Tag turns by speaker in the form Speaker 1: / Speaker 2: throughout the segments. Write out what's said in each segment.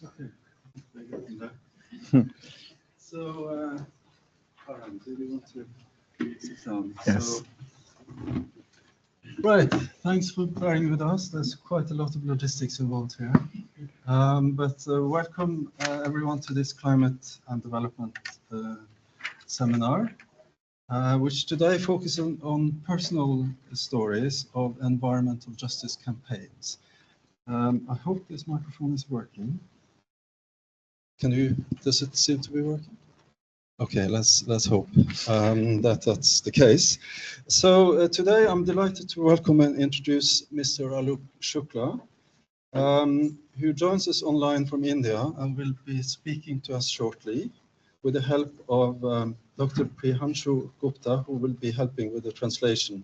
Speaker 1: Okay. So, Karan, do you want to sit down?
Speaker 2: Yes.
Speaker 1: So, right. Thanks for bearing with us. There's quite a lot of logistics involved here. But welcome everyone to this climate and development seminar, which today focuses on personal stories of environmental justice campaigns. I hope this microphone is working. Does it seem to be working? Okay, let's hope that's the case. So today I'm delighted to welcome and introduce Mr. Alok Shukla, who joins us online from India and will be speaking to us shortly with the help of Dr. Priyanshu Gupta, who will be helping with the translation,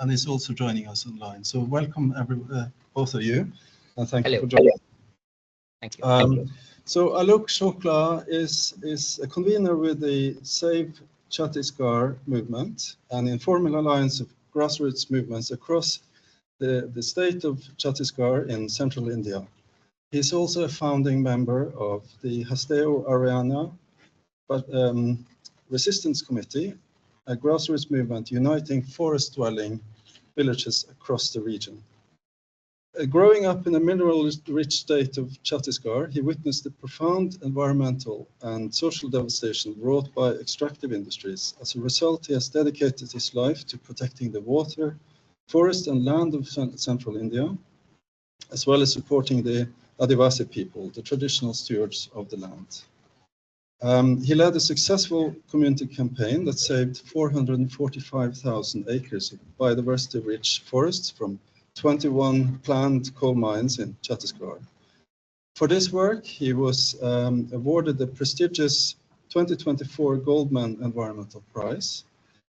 Speaker 1: and is also joining us online. So welcome both of you, and thank you for joining.
Speaker 3: Thank you.
Speaker 1: So Alok Shukla is a convener with the Save Chhattisgarh Movement, an informal alliance of grassroots movements across the state of Chhattisgarh in central India. He's also a founding member of the Hasdeo Aranya Resistance Committee, a grassroots movement uniting forest-dwelling villages across the region. Growing up in the mineral-rich state of Chhattisgarh, he witnessed the profound environmental and social devastation wrought by extractive industries. As a result, he has dedicated his life to protecting the water, forest and land of central India, as well as supporting the Adivasi people, the traditional stewards of the land. He led a successful community campaign that saved 445,000 acres of biodiversity-rich forests from 21 planned coal mines in Chhattisgarh. For this work, he was awarded the prestigious 2024 Goldman Environmental Prize,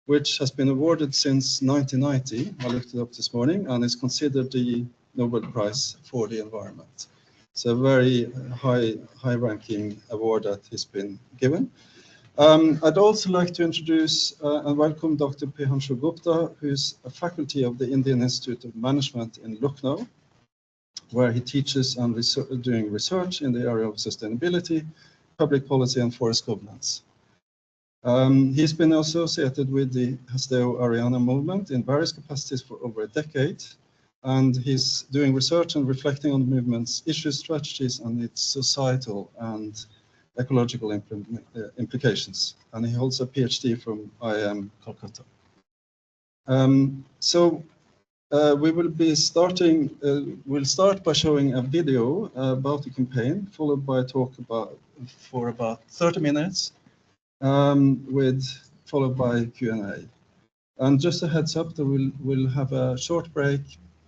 Speaker 1: which has been awarded since 1990. I looked it up this morning, and is considered the Nobel Prize for the environment. It's a very high-ranking award that has been given. I'd also like to introduce and welcome Dr. Priyanshu Gupta, who's a faculty of the Indian Institute of Management in Lucknow, where he teaches and doing research in the area of sustainability, public policy, and forest governance. He's been associated with the Hasdeo Aranya movement in various capacities for over a decade, and he's doing research and reflecting on the movement's issues, strategies, and its societal and ecological implications. And he holds a PhD from IIM Calcutta. We will be starting, we'll start by showing a video about the campaign, followed by a talk for about 30 minutes, followed by Q&A. And just a heads up that we'll have a short break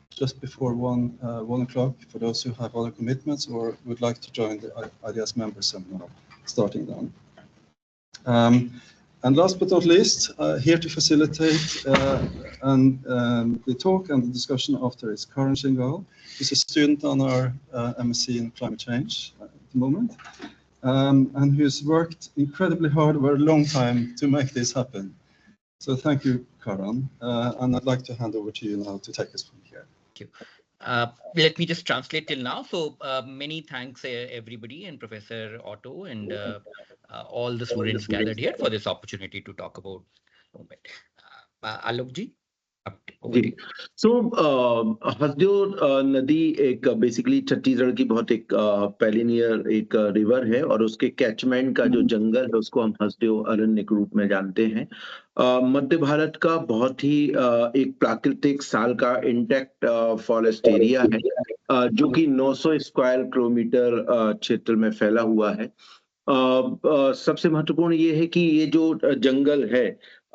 Speaker 1: just before 1 o'clock for those who have other commitments or would like to join the IDS member seminar starting then. And last but not least, here to facilitate the talk and the discussion after is Karan Shingal, who's a student on our MSc in climate change at the moment, and who's worked incredibly hard over a long time to make this happen. So thank you, Karan, and I'd like to hand over to you now to take us from here.
Speaker 3: Thank you. Let me just translate till now. So many thanks everybody and Professor Otto and all the students gathered here for this opportunity to talk about movement. Alokji.
Speaker 2: जी सो हसदेव नदी एक basically Chhattisgarh की बहुत एक पेलिनियर एक river है और उसके catchment का जो जंगल है उसको हम हसदेव अरण्य के रूप में जानते हैं। मध्य भारत का बहुत ही एक प्राकृतिक साल का इंटैक्ट फॉरेस्ट एरिया है जो कि 900 स्क्वायर किलोमीटर क्षेत्र में फैला हुआ है। सबसे महत्वपूर्ण ये है कि ये जो जंगल है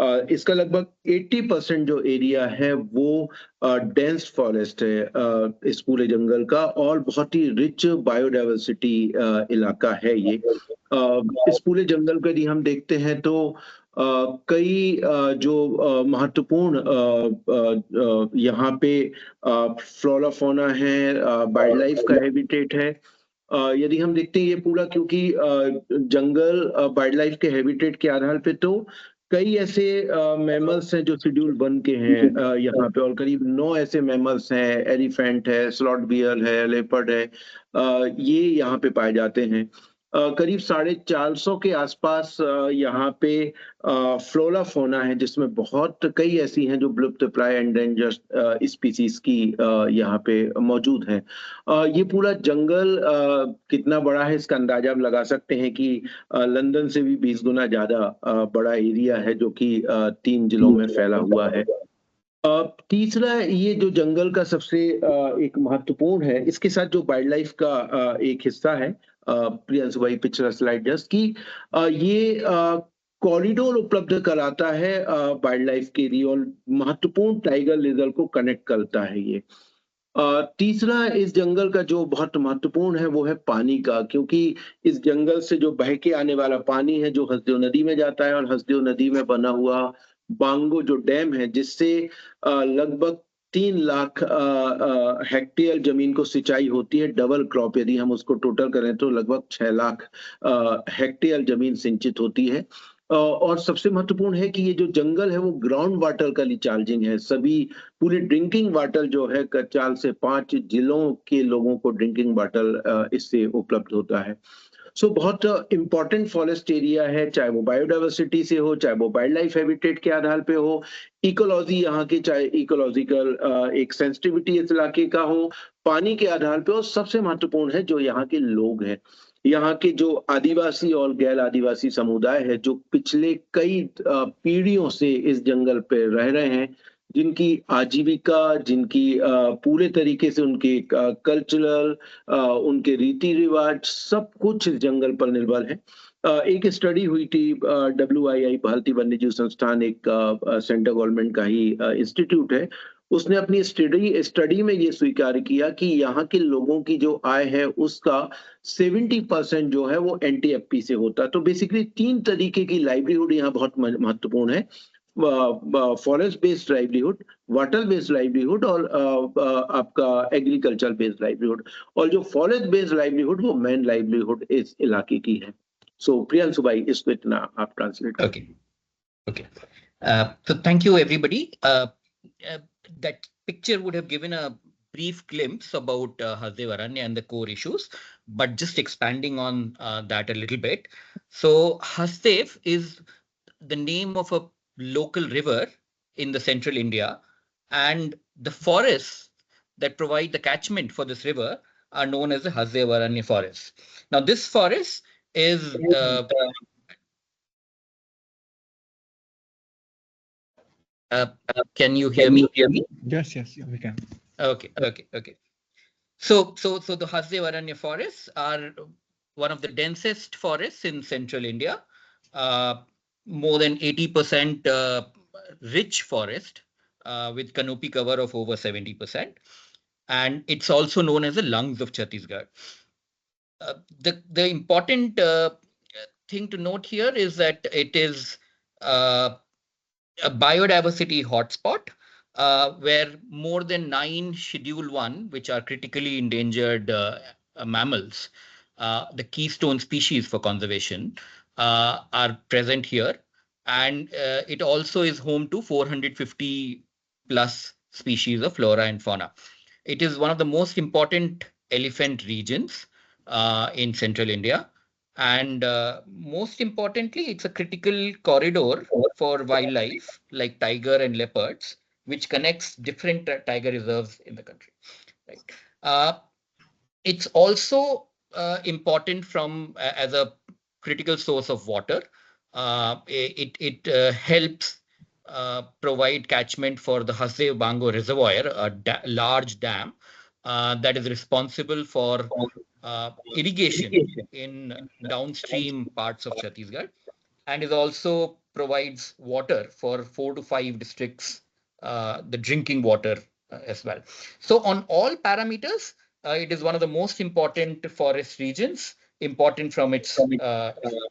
Speaker 2: इसका लगभग 80% जो एरिया है वो डेंस फॉरेस्ट है इस पूरे जंगल का और बहुत ही रिच बायोडाइवर्सिटी इलाका है ये। इस पूरे जंगल को यदि हम देखते हैं तो कई जो महत्वपूर्ण यहाँ पे फ्लोरा फौना है, वाइल्ड लाइफ का हैबिटेट है। यदि हम देखते हैं ये पूरा क्योंकि जंगल वाइल्ड लाइफ के हैबिटेट के आधार पे तो कई ऐसे मैमल्स हैं जो शेड्यूल 1 के हैं यहाँ पे, और करीब 9 ऐसे मैमल्स हैं, एलिफेंट है, स्लॉथ बियर है, लेपर्ड है, ये यहाँ पे पाए जाते हैं। करीब 450 के आसपास यहाँ पे फ्लोरा फोना है, जिसमें बहुत कई ऐसी हैं जो विलुप्त प्राय एंडेंजर्ड स्पीसीज की यहाँ पे मौजूद हैं। ये पूरा जंगल कितना बड़ा है इसका अंदाजा आप लगा सकते हैं कि लंदन से भी 20 गुना ज्यादा बड़ा एरिया है, जो कि 3 जिलों में फैला हुआ है। तीसरा, ये जो जंगल का सबसे एक महत्वपूर्ण है, इसके साथ जो वाइल्ड लाइफ का एक हिस्सा है, प्रियंश भाई पिछला स्लाइड जस्ट की, ये कॉरिडोर उपलब्ध कराता है वाइल्ड लाइफ के लिए, और महत्वपूर्ण टाइगर रिजर्व को कनेक्ट करता है ये। तीसरा, इस जंगल का जो बहुत महत्वपूर्ण है वो है पानी का, क्योंकि इस जंगल से जो बह के आने वाला पानी है जो हसदेव नदी में जाता है, और हसदेव नदी में बना हुआ बांगो जो डैम है, जिससे लगभग 3 लाख हेक्टेयर जमीन को सिंचाई होती है। डबल क्रॉप यदि हम उसको टोटल करें तो लगभग 6 लाख हेक्टेयर जमीन सिंचित होती है। और सबसे महत्वपूर्ण है कि ये जो जंगल है वो ग्राउंड वाटर का रिचार्जिंग है। सभी पूरी ड्रिंकिंग वाटर जो है 4 से 5 जिलों के लोगों को ड्रिंकिंग वाटर इससे उपलब्ध होता है। सो बहुत इंपॉर्टेंट फॉरेस्ट एरिया है, चाहे वो बायोडाइवर्सिटी से हो, चाहे वो वाइल्ड लाइफ हैबिटेट के आधार पे हो, इकोलॉजी यहाँ की, चाहे इकोलॉजिकल एक सेंसिटिविटी इस इलाके का हो, पानी के आधार पे, और सबसे महत्वपूर्ण है जो यहाँ के लोग हैं। यहाँ के जो आदिवासी और गैर आदिवासी समुदाय है, जो पिछले कई पीढ़ियों से इस जंगल पे रह रहे हैं, जिनकी आजीविका, जिनकी पूरे तरीके से उनके कल्चरल, उनके रीति रिवाज, सब कुछ इस जंगल पर निर्भर है। एक स्टडी हुई थी, WII भारतीय वन्यजीव संस्थान, एक सेंट्रल गवर्नमेंट का ही इंस्टीट्यूट है, उसने अपनी स्टडी में ये स्वीकार किया कि यहाँ के लोगों की जो आय है उसका 70% जो है वो NTFP से होता है। तो बेसिकली 3 तरीके की लाइवलीहुड यहाँ बहुत महत्वपूर्ण है, forest based livelihood, water based livelihood, और आपका एग्रीकल्चर बेस्ड लाइवलीहुड। और जो फॉरेस्ट बेस्ड लाइवलीहुड वो मेन लाइवलीहुड इस इलाके की है। सो प्रियांशु भाई, इसको इतना आप ट्रांसलेट करें।
Speaker 3: Okay. So thank you, everybody. That picture would have given a brief glimpse about Hasdeo Aranya and the core issues, but just expanding on that a little bit. So Hasdev is the name of a local river in the central India, and the forests that provide the catchment for this river are known as the Hasdeo Aranya forest. Now, this forest is can you hear me?
Speaker 4: Yes, we can.
Speaker 3: Okay. So the Hasdeo Aranya forests are one of the densest forests in central India. More than 80% rich forest with canopy cover of over 70%. And it's also known as the lungs of Chhattisgarh. The important thing to note here is that it is a biodiversity hotspot where more than 9 Schedule 1, which are critically endangered mammals, the keystone species for conservation, are present here. And it also is home to 450 plus species of flora and fauna. It is one of the most important elephant regions in central India. And most importantly, it's a critical corridor for wildlife like tiger and leopards, which connects different tiger reserves in the country. Right. It's also important from as a critical source of water. It helps provide catchment for the Hasdeo Bango Reservoir, a large dam that is responsible for irrigation in downstream parts of Chhattisgarh, and is also provides water for 4 to 5 districts, the drinking water as well. So on all parameters, it is one of the most important forest regions, important from its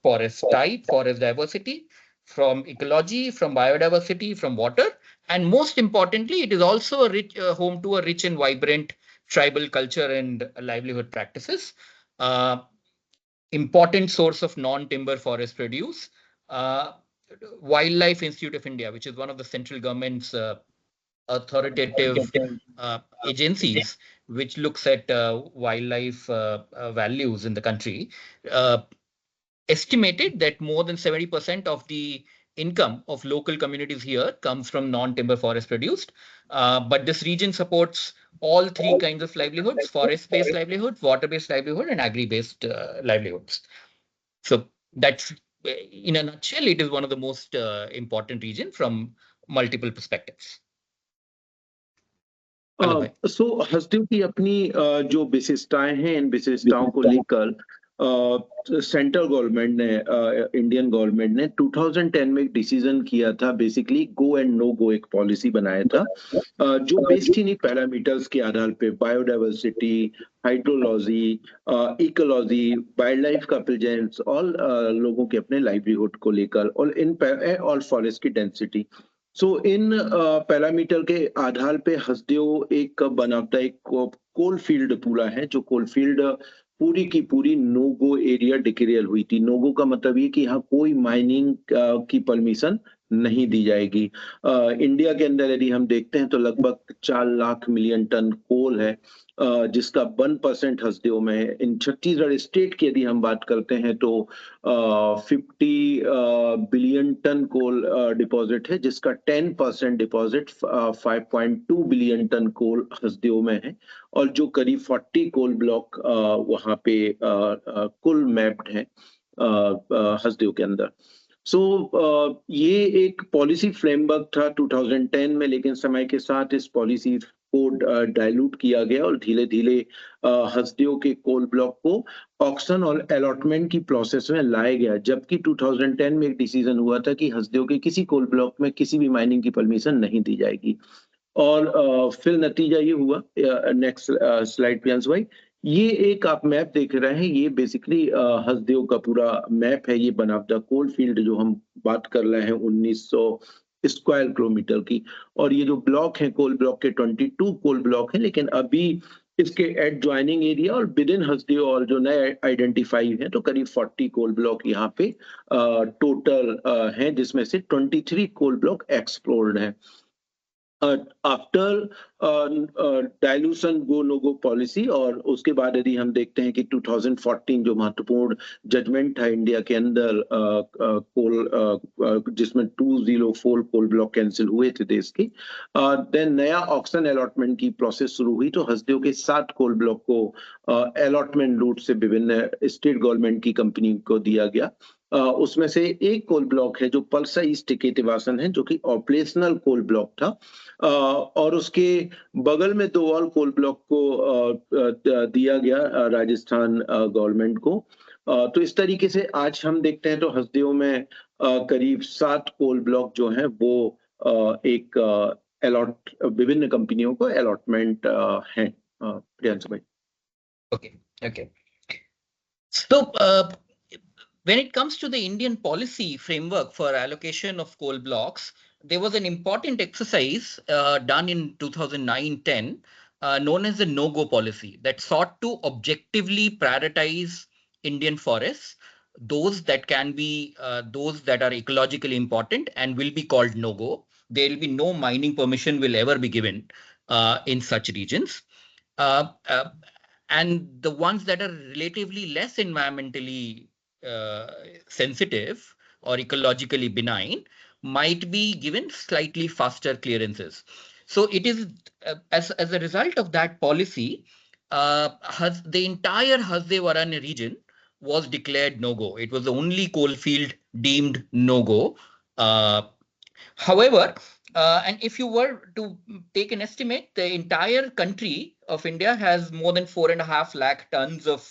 Speaker 3: forest type, forest diversity, from ecology, from biodiversity, from water, and most importantly, it is also a rich, home to a rich and vibrant tribal culture and livelihood practices. Important source of non-timber forest produce. Wildlife Institute of India, which is one of the central government's authoritative agencies, which looks at wildlife values in the country, estimated that more than 70% of the income of local communities here comes from non-timber forest produced. But this region supports all three kinds of livelihoods: forest-based livelihood, water-based livelihood, and agri-based livelihoods. So that's, in a nutshell, it is one of the most important region from multiple perspectives.
Speaker 2: सो हस्देव की अपनी जो विशेषताएं हैं, इन विशेषताओं को लेकर central government ने, Indian government ने 2010 में एक डिसीजन किया था, बेसिकली गो एंड नो गो एक पॉलिसी बनाया था, जो बेस्ड इन्हीं पैरामीटर्स के आधार पे biodiversity, hydrology, ecology, wild life का प्रेजेंस, ऑल लोगों के अपने लाइवलीहुड को लेकर, और फॉरेस्ट की डेंसिटी। सो इन पैरामीटर के आधार पे हस्देव एक बनावटा एक कोल फील्ड पूरा है, जो कोल फील्ड पूरी की पूरी नो गो एरिया डिक्लेयर हुई थी। नो गो का मतलब ये कि यहाँ कोई माइनिंग की परमिशन नहीं दी जाएगी। इंडिया के अंदर यदि हम देखते हैं तो लगभग 4 लाख मिलियन टन कोल है, जिसका 1% हस्देव में है। इन छत्तीसगढ़ स्टेट की यदि हम बात करते हैं तो 50 बिलियन टन कोल डिपॉजिट है, जिसका 10% डिपॉजिट 5.2 बिलियन टन कोल हस्देव में है, और जो करीब 40 कोल ब्लॉक वहां पे कुल मैप्ड है हस्देव के अंदर। सो ये एक पॉलिसी फ्रेमवर्क था 2010 में, लेकिन समय के साथ इस पॉलिसी को डाइल्यूट किया गया और धीरे धीरे हस्देव के कोल ब्लॉक को ऑक्शन और अलॉटमेंट की प्रोसेस में लाया गया, जबकि 2010 में एक डिसीजन हुआ था कि हस्देव के किसी कोल ब्लॉक में किसी भी माइनिंग की परमिशन नहीं दी जाएगी। और फिर नतीजा ये हुआ, नेक्स्ट स्लाइड पे अंश भाई, ये एक आप मैप देख रहे हैं, ये बेसिकली हस्देव का पूरा मैप है। ये बनावटा कोल फील्ड जो हम बात कर रहे हैं 1900 स्क्वायर किलोमीटर की, और ये जो ब्लॉक है कोल ब्लॉक के 22 कोल ब्लॉक है, लेकिन अभी इसके एडजॉइनिंग एरिया और विद इन हस्देव और जो नए आइडेंटिफाई है तो करीब 40 कोल ब्लॉक यहाँ पे टोटल हैं, जिसमें से 23 कोल ब्लॉक एक्सप्लोर्ड हैं। आफ्टर डाइल्यूशन गो नो गो पॉलिसी, और उसके बाद यदि हम देखते हैं कि 2014 जो महत्वपूर्ण जजमेंट था इंडिया के अंदर कोल, जिसमें 204 कोल ब्लॉक कैंसिल हुए थे देश के, देन नया ऑक्शन अलॉटमेंट की प्रोसेस शुरू हुई, तो हस्देव के 7 कोल ब्लॉक को अलॉटमेंट रूट से विभिन्न स्टेट गवर्नमेंट की कंपनी को दिया गया। उसमें से एक कोल ब्लॉक है जो पल्सा ईस्ट टिकेटिवासन है, जो कि ऑपरेशनल कोल ब्लॉक था, और उसके बगल में 2 और कोल ब्लॉक को दिया गया राजस्थान गवर्नमेंट को। तो इस तरीके से आज हम देखते हैं तो हस्देव में करीब 7 कोल ब्लॉक जो हैं वो एक विभिन्न कंपनियों को अलॉटमेंट है। प्रियांशु भाई।
Speaker 3: Okay. So when it comes to the Indian policy framework for allocation of coal blocks, there was an important exercise done in 2009-10 known as the no-go policy that sought to objectively prioritize Indian forests, those that can be those that are ecologically important and will be called no-go. There will be no mining permission will ever be given in such regions. And the ones that are relatively less environmentally sensitive or ecologically benign might be given slightly faster clearances. So it is as a result of that policy, the entire Hasdeo Aranya region was declared no-go. It was the only coal field deemed no-go. However, and if you were to take an estimate, the entire country of India has more than 4.5 lakh tons of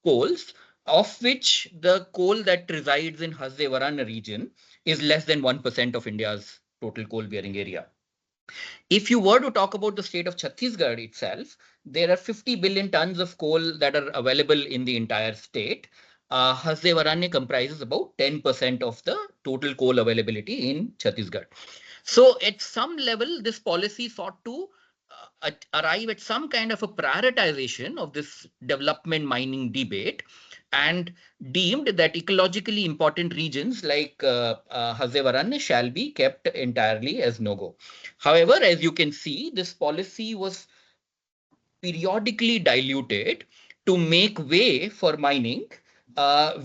Speaker 3: coals, of which the coal that resides in Hasdeo Aranya region is less than 1% of India's total coal bearing area. If you were to talk about the state of Chhattisgarh itself, there are 50 billion tons of coal that are available in the entire state. Hasdeo Aranya comprises about 10% of the total coal availability in Chhattisgarh. So at some level, this policy sought to arrive at some kind of a prioritization of this development mining debate and deemed that ecologically important regions like Hasdeo Aranya shall be kept entirely as no-go. However, as you can see, this policy was periodically diluted to make way for mining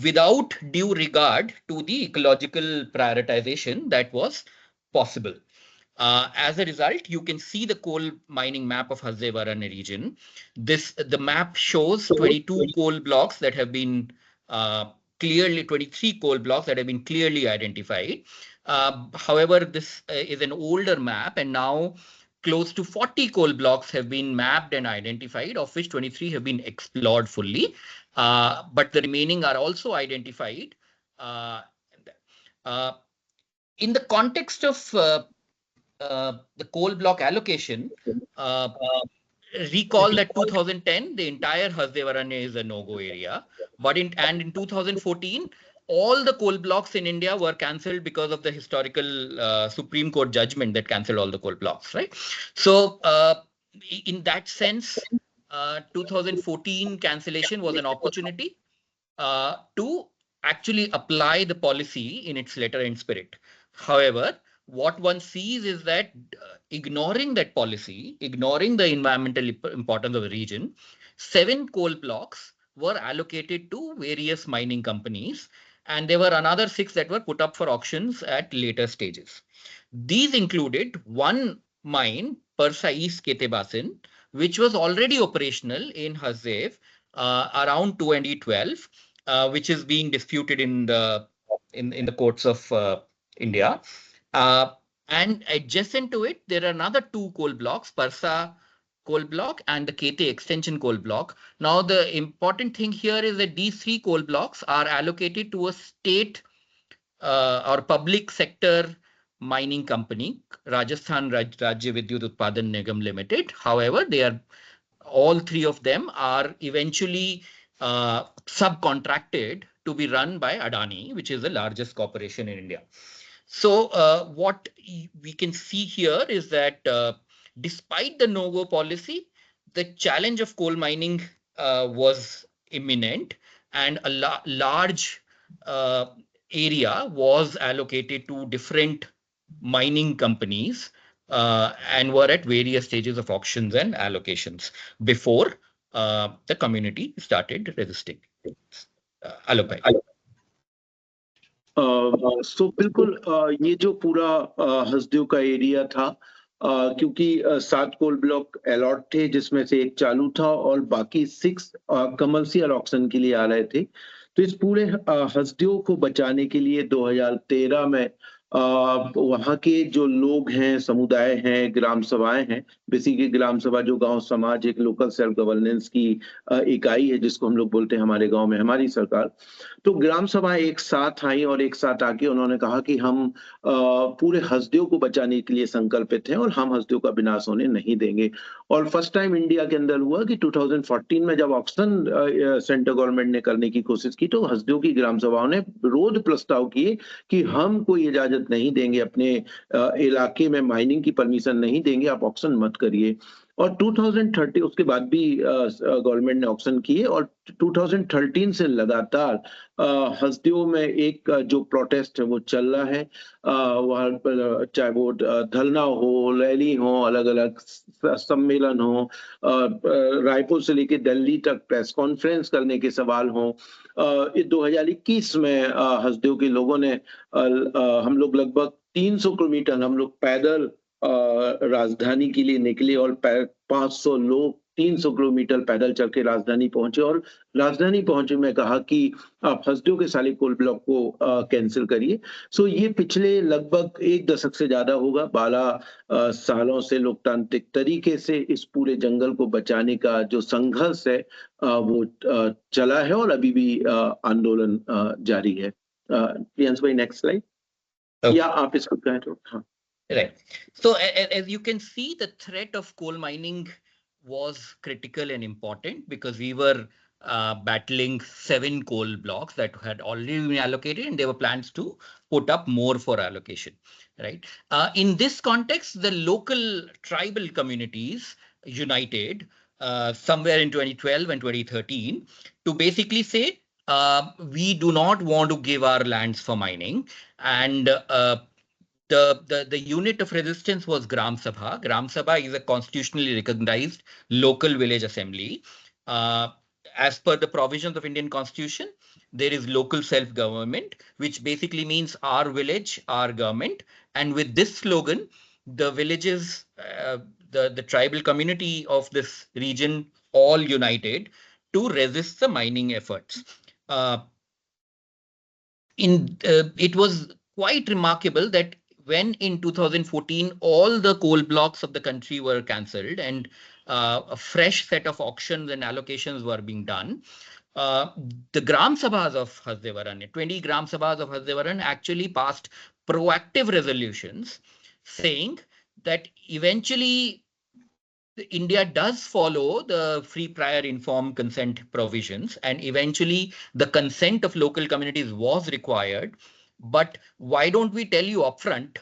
Speaker 3: without due regard to the ecological prioritization that was possible. As a result, you can see the coal mining map of Hasdeo Aranya region. The map shows 22 coal blocks that have been clearly 23 coal blocks that have been clearly identified. However, this is an older map, and now close to 40 coal blocks have been mapped and identified, of which 23 have been explored fully. But the remaining are also identified. Uh, uh, in the context of the coal block allocation, uh, recall that 2010, the entire Hasdeo Aranya is a no-go area. But in 2014, all the coal blocks in India were cancelled because of the historical Supreme Court judgment that cancelled all the coal blocks, right? So in that sense, 2014 cancellation was an opportunity to actually apply the policy in its letter and spirit. However, what one sees is that ignoring that policy, ignoring the environmental importance of the region, 7 coal blocks were allocated to various mining companies, and there were another 6 that were put up for auctions at later stages. These included one mine, Persa East Ketebasin, which was already operational in Hasdeo around 2012, which is being disputed in the courts of India. Uh, and adjacent to it, there are another 2 coal blocks, Parsa coal block and the Kete extension coal block. Now, the important thing here is that these 3 coal blocks are allocated to a state or public sector mining company, Rajasthan Rajya Vidyut Utpadan Nigam Limited. However, all 3 of them are eventually subcontracted to be run by Adani, which is the largest corporation in India. So what we can see here is that despite the no-go policy, the challenge of coal mining was imminent, and a large uh, area was allocated to different mining companies and were at various stages of auctions and allocations before the community started resisting. Alok bhai.
Speaker 2: सो बिल्कुल ये जो पूरा हसदेव का area था क्योंकि 7 coal block allot थे जिसमें से एक चालू था और बाकी 6 कमर्शियल ऑक्शन के लिए आ रहे थे। तो इस पूरे हसदेव को बचाने के लिए 2013 में वहाँ के जो लोग हैं, समुदाय हैं, ग्राम सभाएं हैं, बेसिकली ग्राम सभा जो गांव समाज एक लोकल सेल्फ गवर्नेंस की इकाई है जिसको हम लोग बोलते हैं हमारे गांव में हमारी सरकार। तो ग्राम सभा एक साथ आई और एक साथ आके उन्होंने कहा कि हम पूरे हसदेव को बचाने के लिए संकल्पित हैं और हम हसदेव का विनाश होने नहीं देंगे। और फर्स्ट टाइम इंडिया के अंदर हुआ कि 2014 में जब ऑक्शन सेंट्रल गवर्नमेंट ने करने की कोशिश की तो हसदेव की ग्राम सभाओं ने विरोध प्रस्ताव किए कि हम कोई इजाजत नहीं देंगे, अपने इलाके में माइनिंग की परमिशन नहीं देंगे, आप ऑक्शन मत करिए। और 2030 उसके बाद भी गवर्नमेंट ने ऑक्शन किए और 2013 से लगातार हसदेव में एक जो प्रोटेस्ट है वो चल रहा है। वहाँ पर चाहे वो धरना हो, रैली हो, अलग अलग सम्मेलन हो, रायपुर से लेकर दिल्ली तक प्रेस कॉन्फ्रेंस करने के सवाल हो। 2021 में हसदेव के लोगों ने हम लोग लगभग 300 किलोमीटर हम लोग पैदल राजधानी के लिए निकले और 500 लोग 300 किलोमीटर पैदल चल के राजधानी पहुंचे और राजधानी पहुंचे में कहा कि आप हसदेव के साले कोल ब्लॉक को कैंसिल करिए। सो ये पिछले लगभग 1 दशक से ज्यादा होगा, 12 सालों से लोकतांत्रिक तरीके से इस पूरे जंगल को बचाने का जो संघर्ष है वो चला है और अभी भी आंदोलन जारी है। प्रियांश भाई नेक्स्ट स्लाइड। या आप इसको कहें तो हाँ।
Speaker 3: Right. So as you can see, the threat of coal mining was critical and important because we were battling 7 coal blocks that had already been allocated, and there were plans to put up more for allocation. Right. In this context, the local tribal communities united somewhere in 2012 and 2013 to basically say we do not want to give our lands for mining, and the unit of resistance was Gram Sabha. Gram Sabha is a constitutionally recognized local village assembly. Uh, as per the provisions of Indian Constitution, there is local self-government, which basically means our village, our government. And with this slogan, the villages, the tribal community of this region, all united to resist the mining efforts. Uh, it was quite remarkable that when in 2014 all the coal blocks of the country were cancelled and a fresh set of auctions and allocations were being done, uh, the Gram Sabhas of Hasdeo Aranya, 20 Gram Sabhas of Hasdeo Aranya actually passed proactive resolutions saying that eventually India does follow the free, prior, informed consent provisions, and eventually the consent of local communities was required. But why don't we tell you upfront,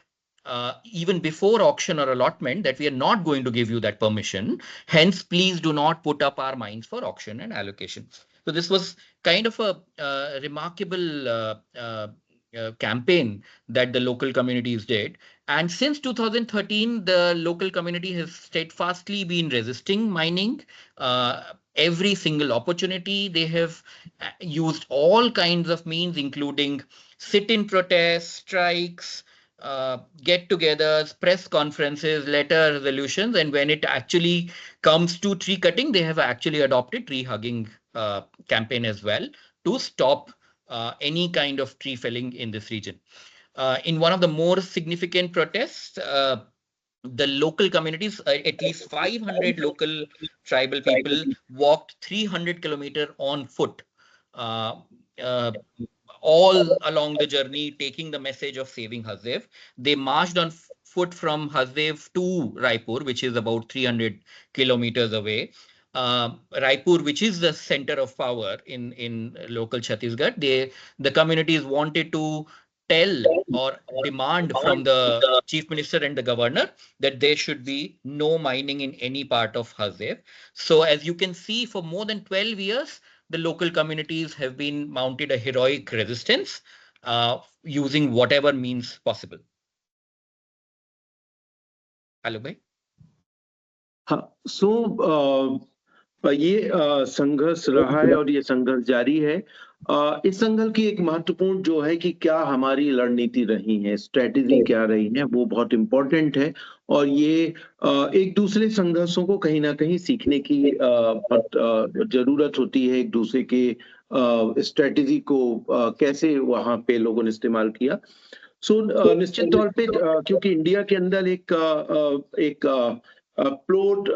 Speaker 3: even before auction or allotment, that we are not going to give you that permission? Hence, please do not put up our mines for auction and allocation. So this was kind of a remarkable campaign that the local communities did. And since 2013, the local community has steadfastly been resisting mining. Every single opportunity, they have used all kinds of means, including sit-in protests, strikes, get-togethers, press conferences, letter resolutions. And when it actually comes to tree cutting, they have actually adopted tree hugging campaign as well to stop any kind of tree felling in this region. In one of the more significant protests, the local communities, at least 500 local tribal people walked 300 kilometers on foot, uh, uh, all along the journey, taking the message of saving Hasdev. They marched on foot from Hasdev to Raipur, which is about 300 kilometers away. Raipur, which is the center of power in local Chhattisgarh, the communities wanted to tell or demand from the chief minister and the governor that there should be no mining in any part of Hasdev. So as you can see, for more than 12 years, the local communities have been mounted a heroic resistance using whatever means possible. Alok bhai?
Speaker 2: हाँ, सो ये संघर्ष रहा है और ये संघर्ष जारी है। इस संघर्ष की एक महत्वपूर्ण जो है कि क्या हमारी रणनीति रही है, स्ट्रेटेजी क्या रही है, वो बहुत इम्पोर्टेंट है। और ये एक दूसरे संघर्षों को कहीं ना कहीं सीखने की बहुत जरूरत होती है, एक दूसरे के स्ट्रेटेजी को कैसे वहां पे लोगों ने इस्तेमाल किया। सो निश्चित तौर पे क्योंकि इंडिया के अंदर एक प्लोट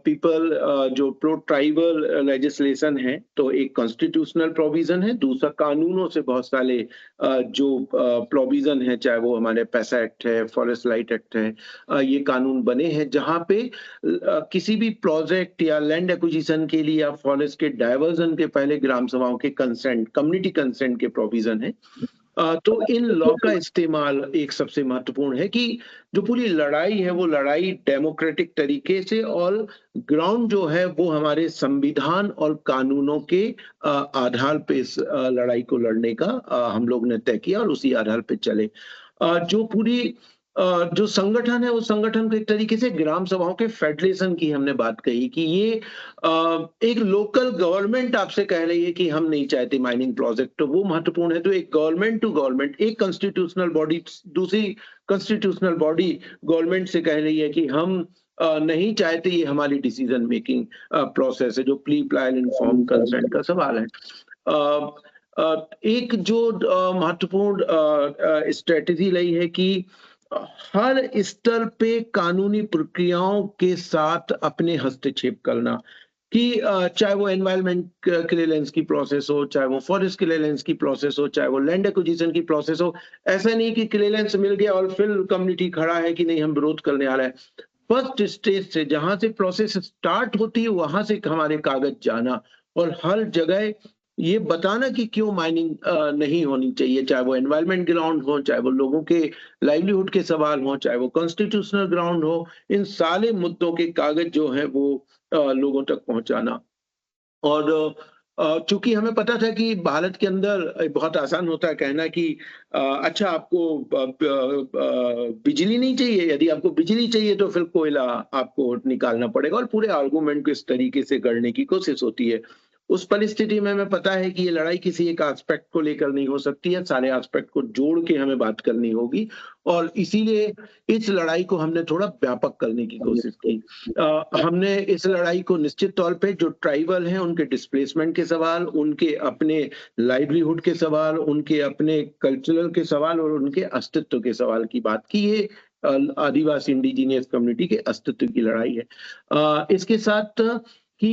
Speaker 2: पीपल जो प्लोट ट्राइबल लेजिस्लेशन है, तो एक कॉन्स्टिट्यूशनल प्रोविजन है, दूसरा कानूनों से बहुत सारे जो प्रोविजन है, चाहे वो हमारे पैसा एक्ट है, फॉरेस्ट लाइट एक्ट है, ये कानून बने हैं जहां पे किसी भी प्रोजेक्ट या लैंड एक्विजिशन के लिए या फॉरेस्ट के डाइवर्जन के पहले ग्राम सभाओं के कंसेंट, कम्युनिटी कंसेंट के प्रोविजन है। तो इन लॉ का इस्तेमाल एक सबसे महत्वपूर्ण है कि जो पूरी लड़ाई है वो लड़ाई डेमोक्रेटिक तरीके से और ग्राउंड जो है वो हमारे संविधान और कानूनों के आधार पे इस लड़ाई को लड़ने का हम लोग ने तय किया और उसी आधार पे चले। जो पूरी जो संगठन है उस संगठन को एक तरीके से ग्राम सभाओं के फेडरेशन की हमने बात कही कि ये एक लोकल गवर्नमेंट आपसे कह रही है कि हम नहीं चाहते माइनिंग प्रोजेक्ट, तो वो महत्वपूर्ण है। तो एक गवर्नमेंट टू गवर्नमेंट, एक कॉन्स्टिट्यूशनल बॉडी दूसरी कॉन्स्टिट्यूशनल बॉडी गवर्नमेंट से कह रही है कि हम नहीं चाहते, ये हमारी डिसीजन मेकिंग प्रोसेस है, जो प्री प्लान इन्फॉर्म कंसेंट का सवाल है। एक जो महत्वपूर्ण स्ट्रेटेजी रही है कि हर स्तर पे कानूनी प्रक्रियाओं के साथ अपने हस्तक्षेप करना, कि चाहे वो एनवायरमेंट क्लियरेंस की प्रोसेस हो, चाहे वो फॉरेस्ट क्लियरेंस की प्रोसेस हो, चाहे वो लैंड एक्विजिशन की प्रोसेस हो। ऐसा नहीं कि क्लियरेंस मिल गया और फिर कम्युनिटी खड़ा है कि नहीं हम विरोध करने आ रहे हैं। फर्स्ट स्टेज से जहां से प्रोसेस स्टार्ट होती है वहां से हमारे कागज जाना और हर जगह ये बताना कि क्यों माइनिंग नहीं होनी चाहिए, चाहे वो एनवायरमेंट ग्राउंड हो, चाहे वो लोगों के लाइवलीहुड के सवाल हो, चाहे वो कॉन्स्टिट्यूशनल ग्राउंड हो, इन सारे मुद्दों के कागज जो है वो लोगों तक पहुंचाना। और चूंकि हमें पता था कि भारत के अंदर बहुत आसान होता है कहना कि अच्छा आपको बिजली नहीं चाहिए, यदि आपको बिजली चाहिए तो फिर कोयला आपको निकालना पड़ेगा, और पूरे आर्गुमेंट को इस तरीके से गढ़ने की कोशिश होती है। उस परिस्थिति में हमें पता है कि ये लड़ाई किसी एक एस्पेक्ट को लेकर नहीं हो सकती है, सारे एस्पेक्ट को जोड़ के हमें बात करनी होगी, और इसीलिए इस लड़ाई को हमने थोड़ा व्यापक करने की कोशिश की। हमने इस लड़ाई को निश्चित तौर पे जो ट्राइबल हैं उनके डिस्प्लेसमेंट के सवाल, उनके अपने लाइवलीहुड के सवाल, उनके अपने कल्चरल के सवाल और उनके अस्तित्व के सवाल की बात की। ये आदिवासी इंडिजीनियस कम्युनिटी के अस्तित्व की लड़ाई है। इसके साथ कि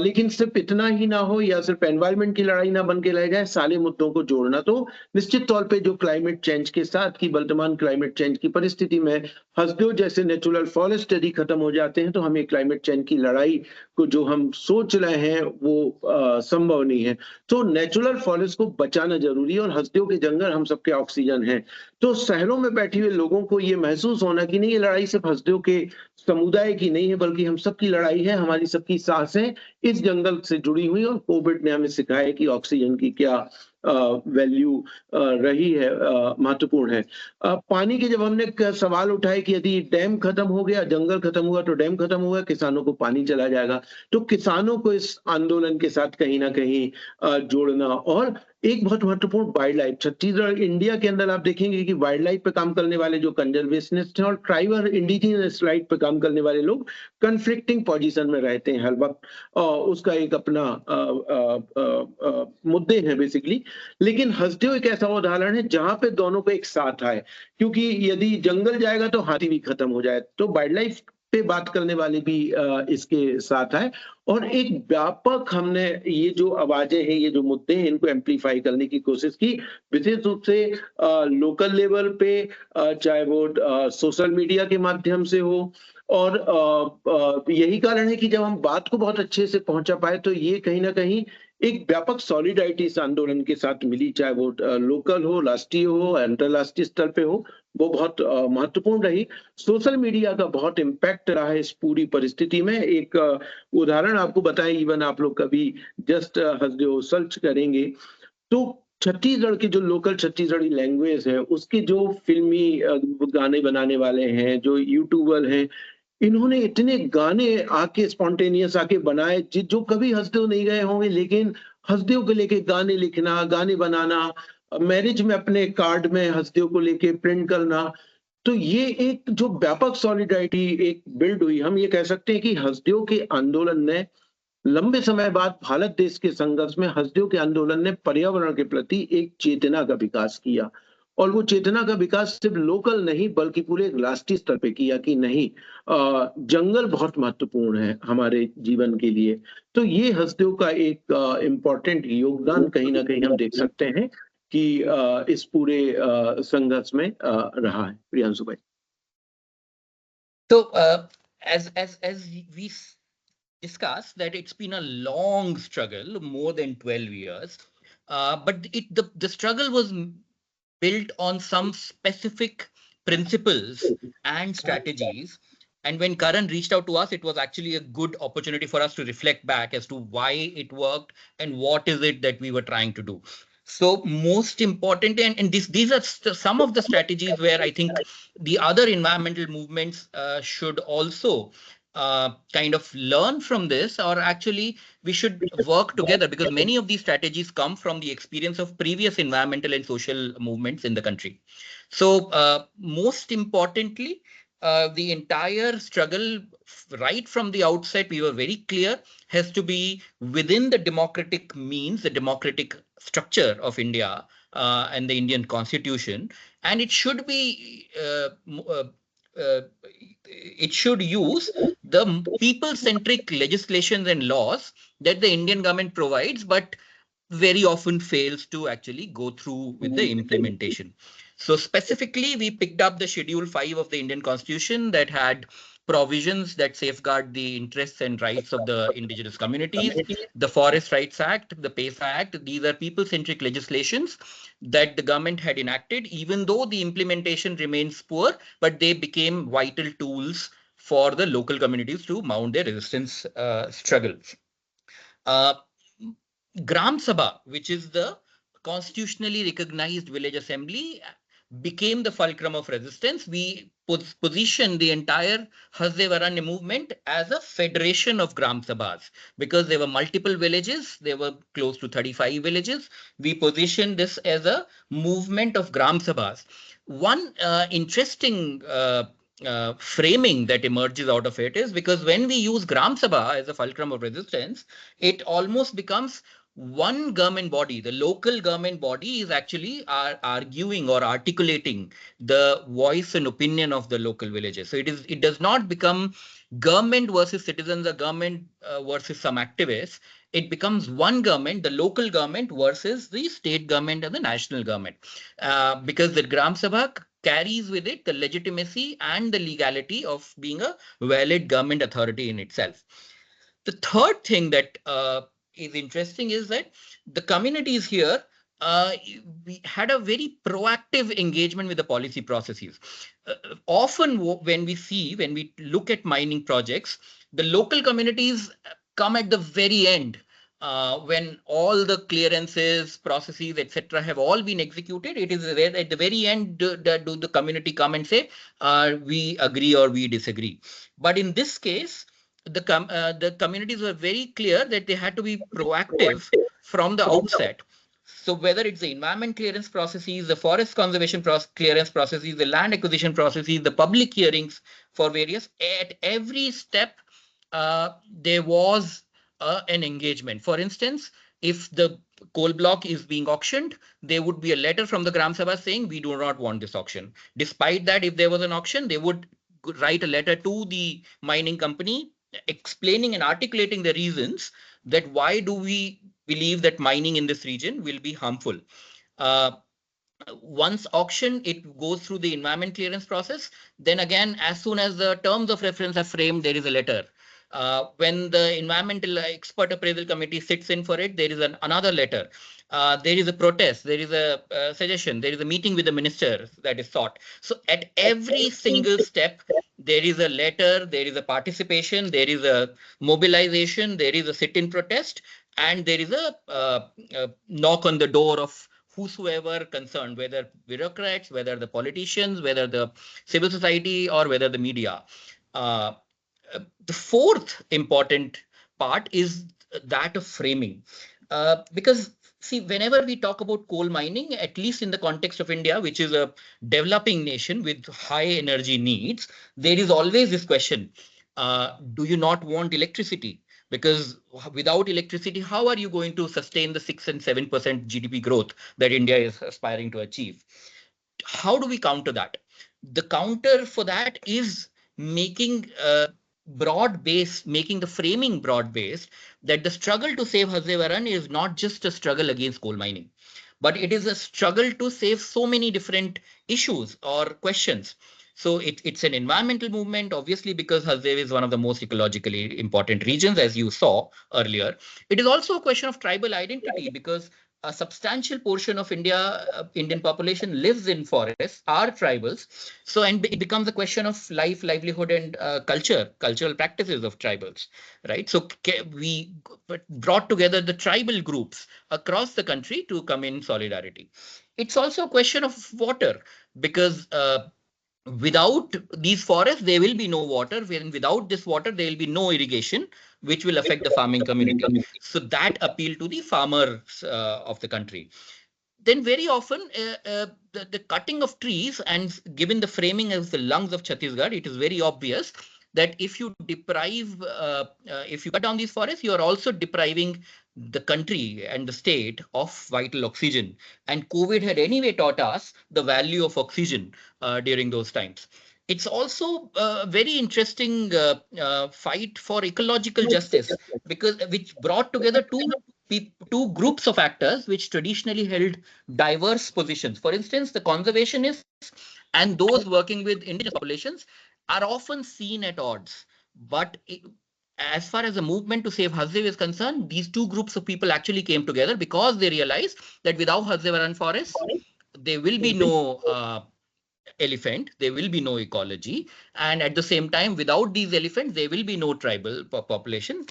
Speaker 2: लेकिन सिर्फ इतना ही ना हो या सिर्फ एनवायरनमेंट की लड़ाई ना बन के रह जाए, सारे मुद्दों को जोड़ना। तो निश्चित तौर पे जो क्लाइमेट चेंज के साथ की वर्तमान क्लाइमेट चेंज की परिस्थिति में हसदेव जैसे नेचुरल फॉरेस्ट यदि खत्म हो जाते हैं तो हमें क्लाइमेट चेंज की लड़ाई को जो हम सोच रहे हैं वो संभव नहीं है। तो नेचुरल फॉरेस्ट को बचाना जरूरी है, और हसदेव के जंगल हम सबके ऑक्सीजन हैं। तो शहरों में बैठे हुए लोगों को ये महसूस होना कि नहीं, ये लड़ाई सिर्फ हसदेव के समुदाय की नहीं है बल्कि हम सबकी लड़ाई है, हमारी सबकी सांसें इस जंगल से जुड़ी हुई, और कोविड ने हमें सिखाया कि ऑक्सीजन की क्या वैल्यू रही है, महत्वपूर्ण है। पानी के जब हमने सवाल उठाए कि यदि डैम खत्म हो गया, जंगल खत्म हुआ तो डैम खत्म हुआ, किसानों को पानी चला जाएगा, तो किसानों को इस आंदोलन के साथ कहीं ना कहीं जोड़ना। और एक बहुत महत्वपूर्ण वाइल्ड लाइफ, छत्तीसगढ़ इंडिया के अंदर आप देखेंगे कि वाइल्ड लाइफ पे काम करने वाले जो कंजर्वेशनिस्ट हैं और ट्राइबल इंडिजिनियस राइट पे काम करने वाले लोग कंफ्लिक्टिंग पोजीशन में रहते हैं हर वक्त, उसका एक अपना मुद्दे हैं बेसिकली। लेकिन हसदेव एक ऐसा उदाहरण है जहां पे दोनों को एक साथ आए, क्योंकि यदि जंगल जाएगा तो हाथी भी खत्म हो जाए, तो वाइल्ड लाइफ पे बात करने वाले भी इसके साथ है। और एक व्यापक हमने ये जो आवाजें हैं, ये जो मुद्दे हैं, इनको एम्पलीफाई करने की कोशिश की, विशेष रूप से लोकल लेवल पे, चाहे वो सोशल मीडिया के माध्यम से हो। और यही कारण है कि जब हम बात को बहुत अच्छे से पहुंचा पाए तो ये कहीं ना कहीं एक व्यापक सॉलिडारिटी इस आंदोलन के साथ मिली, चाहे वो लोकल हो, राष्ट्रीय हो, अंतरराष्ट्रीय स्तर पे हो, वो बहुत महत्वपूर्ण रही। सोशल मीडिया का बहुत इम्पैक्ट रहा है इस पूरी परिस्थिति में। एक उदाहरण आपको बताएं, इवन आप लोग कभी जस्ट हसदेव सर्च करेंगे तो छत्तीसगढ़ के जो लोकल छत्तीसगढ़ी लैंग्वेज है उसके जो फिल्मी गाने बनाने वाले हैं, जो यूट्यूबर हैं, इन्होंने इतने गाने आके स्पॉन्टेनियस आके बनाए जो कभी हसदेव नहीं गए होंगे, लेकिन हसदेव को लेके गाने लिखना, गाने बनाना, मैरिज में अपने कार्ड में हसदेव को लेके प्रिंट करना, तो ये एक जो व्यापक सॉलिडारिटी एक बिल्ड हुई। हम ये कह सकते हैं कि हसदेव के आंदोलन ने लंबे समय बाद भारत देश के संघर्ष में, हसदेव के आंदोलन ने पर्यावरण के प्रति एक चेतना का विकास किया, और वो चेतना का विकास सिर्फ लोकल नहीं बल्कि पूरे राष्ट्रीय स्तर पे किया कि नहीं, जंगल बहुत महत्वपूर्ण है हमारे जीवन के लिए। तो ये हसदेव का एक इम्पोर्टेंट योगदान कहीं ना कहीं हम देख सकते हैं कि इस पूरे संघर्ष में रहा है। प्रियांशु भाई।
Speaker 3: So, as we discussed, that it's been a long struggle, more than 12 years, but the struggle was built on some specific principles and strategies. And when Karan reached out to us, it was actually a good opportunity for us to reflect back as to why it worked and what is it that we were trying to do. So most important, and these are some of the strategies where I think the other environmental movements should also kind of learn from this, or actually we should work together, because many of these strategies come from the experience of previous environmental and social movements in the country. So most importantly, the entire struggle right from the outset, we were very clear, has to be within the democratic means, the democratic structure of India and the Indian Constitution, and it should be it should use the people-centric legislations and laws that the Indian government provides, but very often fails to actually go through with the implementation. So specifically, we picked up the Schedule 5 of the Indian Constitution that had provisions that safeguard the interests and rights of the indigenous communities. The Forest Rights Act, the PESA Act, these are people-centric legislations that the government had enacted, even though the implementation remains poor, but they became vital tools for the local communities to mount their resistance struggles. Uh, Gram Sabha, which is the constitutionally recognized village assembly, became the fulcrum of resistance. We positioned the entire Hasdeo Aranya movement as a federation of Gram Sabhas because there were multiple villages. There were close to 35 villages. We positioned this as a movement of Gram Sabhas. One interesting framing that emerges out of it is because when we use Gram Sabha as a fulcrum of resistance, it almost becomes one government body. The local government body is actually arguing or articulating the voice and opinion of the local villages. So it does not become government versus citizens or government versus some activists. It becomes one government, the local government versus the state government and the national government, because the Gram Sabha carries with it the legitimacy and the legality of being a valid government authority in itself. The third thing that is interesting is that the communities here, we had a very proactive engagement with the policy processes. Often when we look at mining projects, the local communities come at the very end. When all the clearances, processes, etc., have all been executed, it is where at the very end do the community come and say, we agree or we disagree. But in this case, the communities were very clear that they had to be proactive from the outset. So whether it's the environment clearance processes, the forest conservation clearance processes, the land acquisition processes, the public hearings for various, at every step, there was an engagement. For instance, if the coal block is being auctioned, there would be a letter from the Gram Sabha saying, we do not want this auction. Despite that, if there was an auction, they would write a letter to the mining company explaining and articulating the reasons that why do we believe that mining in this region will be harmful. Uh, Once auction, it goes through the environment clearance process. Then again, as soon as the terms of reference are framed, there is a letter. When the environmental expert appraisal committee sits in for it, there is another letter. There is a protest, there is a suggestion, there is a meeting with the minister that is sought. So at every single step, there is a letter, there is a participation, there is a mobilization, there is a sit-in protest, and there is a knock on the door of whosoever concerned, whether bureaucrats, whether the politicians, whether the civil society, or whether the media. Uh, the fourth important part is that of framing. Because see, whenever we talk about coal mining, at least in the context of India, which is a developing nation with high energy needs, there is always this question, do you not want electricity? Because without electricity, how are you going to sustain the 6 and 7% GDP growth that India is aspiring to achieve? How do we counter that? The counter for that is making making the framing broad-based, that the struggle to save Hasdeo Aranya is not just a struggle against coal mining, but it is a struggle to save so many different issues or questions. So it's an environmental movement, obviously, because Hasdeo is one of the most ecologically important regions, as you saw earlier. It is also a question of tribal identity, because a substantial portion of Indian population lives in forests, are tribals. So, and it becomes a question of life, livelihood, and cultural practices of tribals, right? So we brought together the tribal groups across the country to come in solidarity. It's also a question of water, because without these forests, there will be no water. Without this water, there will be no irrigation, which will affect the farming community. So that appeal to the farmers of the country. Then very often the cutting of trees, and given the framing as the lungs of Chhattisgarh, it is very obvious that if you if you cut down these forests, you are also depriving the country and the state of vital oxygen. And COVID had anyway taught us the value of oxygen during those times. It's also a very interesting fight for ecological justice, because which brought together two groups of actors which traditionally held diverse positions. For instance, the conservationists and those working with indigenous populations are often seen at odds. But as far as the movement to save Hasdeo is concerned, these two groups of people actually came together because they realized that without Hasdeo Aranya forests, there will be no elephant, there will be no ecology, and at the same time, without these elephants, there will be no tribal population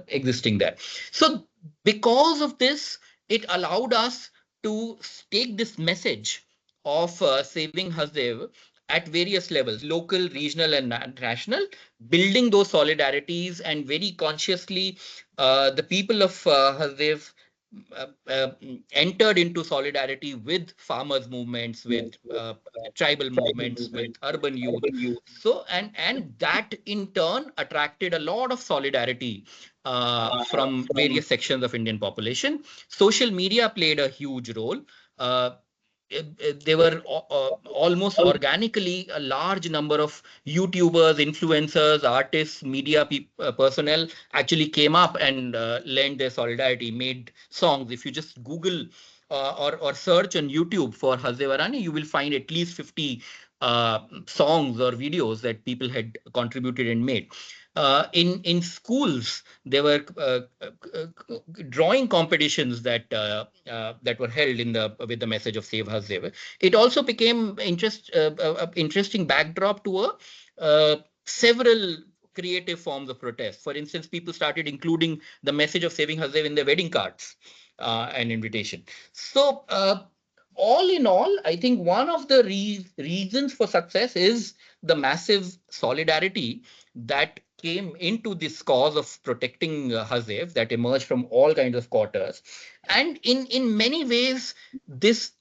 Speaker 3: existing there. So because of this, it allowed us to take this message of saving Hasdeo at various levels, local, regional, and national, building those solidarities, and very consciously the people of Hasdeo entered into solidarity with farmers movements, with tribal movements, with urban youth. So and that in turn attracted a lot of solidarity from various sections of Indian population. Social media played a huge role. uh, there were almost organically a large number of YouTubers, influencers, artists, media personnel actually came up and lent their solidarity, made songs. If you just Google or search on YouTube for Hasdeo Aranya, you will find at least 50 songs or videos that people had contributed and made. In schools, there were drawing competitions that that were held in the with the message of Save Hasdeo. It also became interesting backdrop to several creative forms of protest. For instance, people started including the message of saving Hasdeo in their wedding cards and invitation. So all in all, I think one of the reasons for success is the massive solidarity that came into this cause of protecting Hasdeo, that emerged from all kinds of quarters. And in many ways, this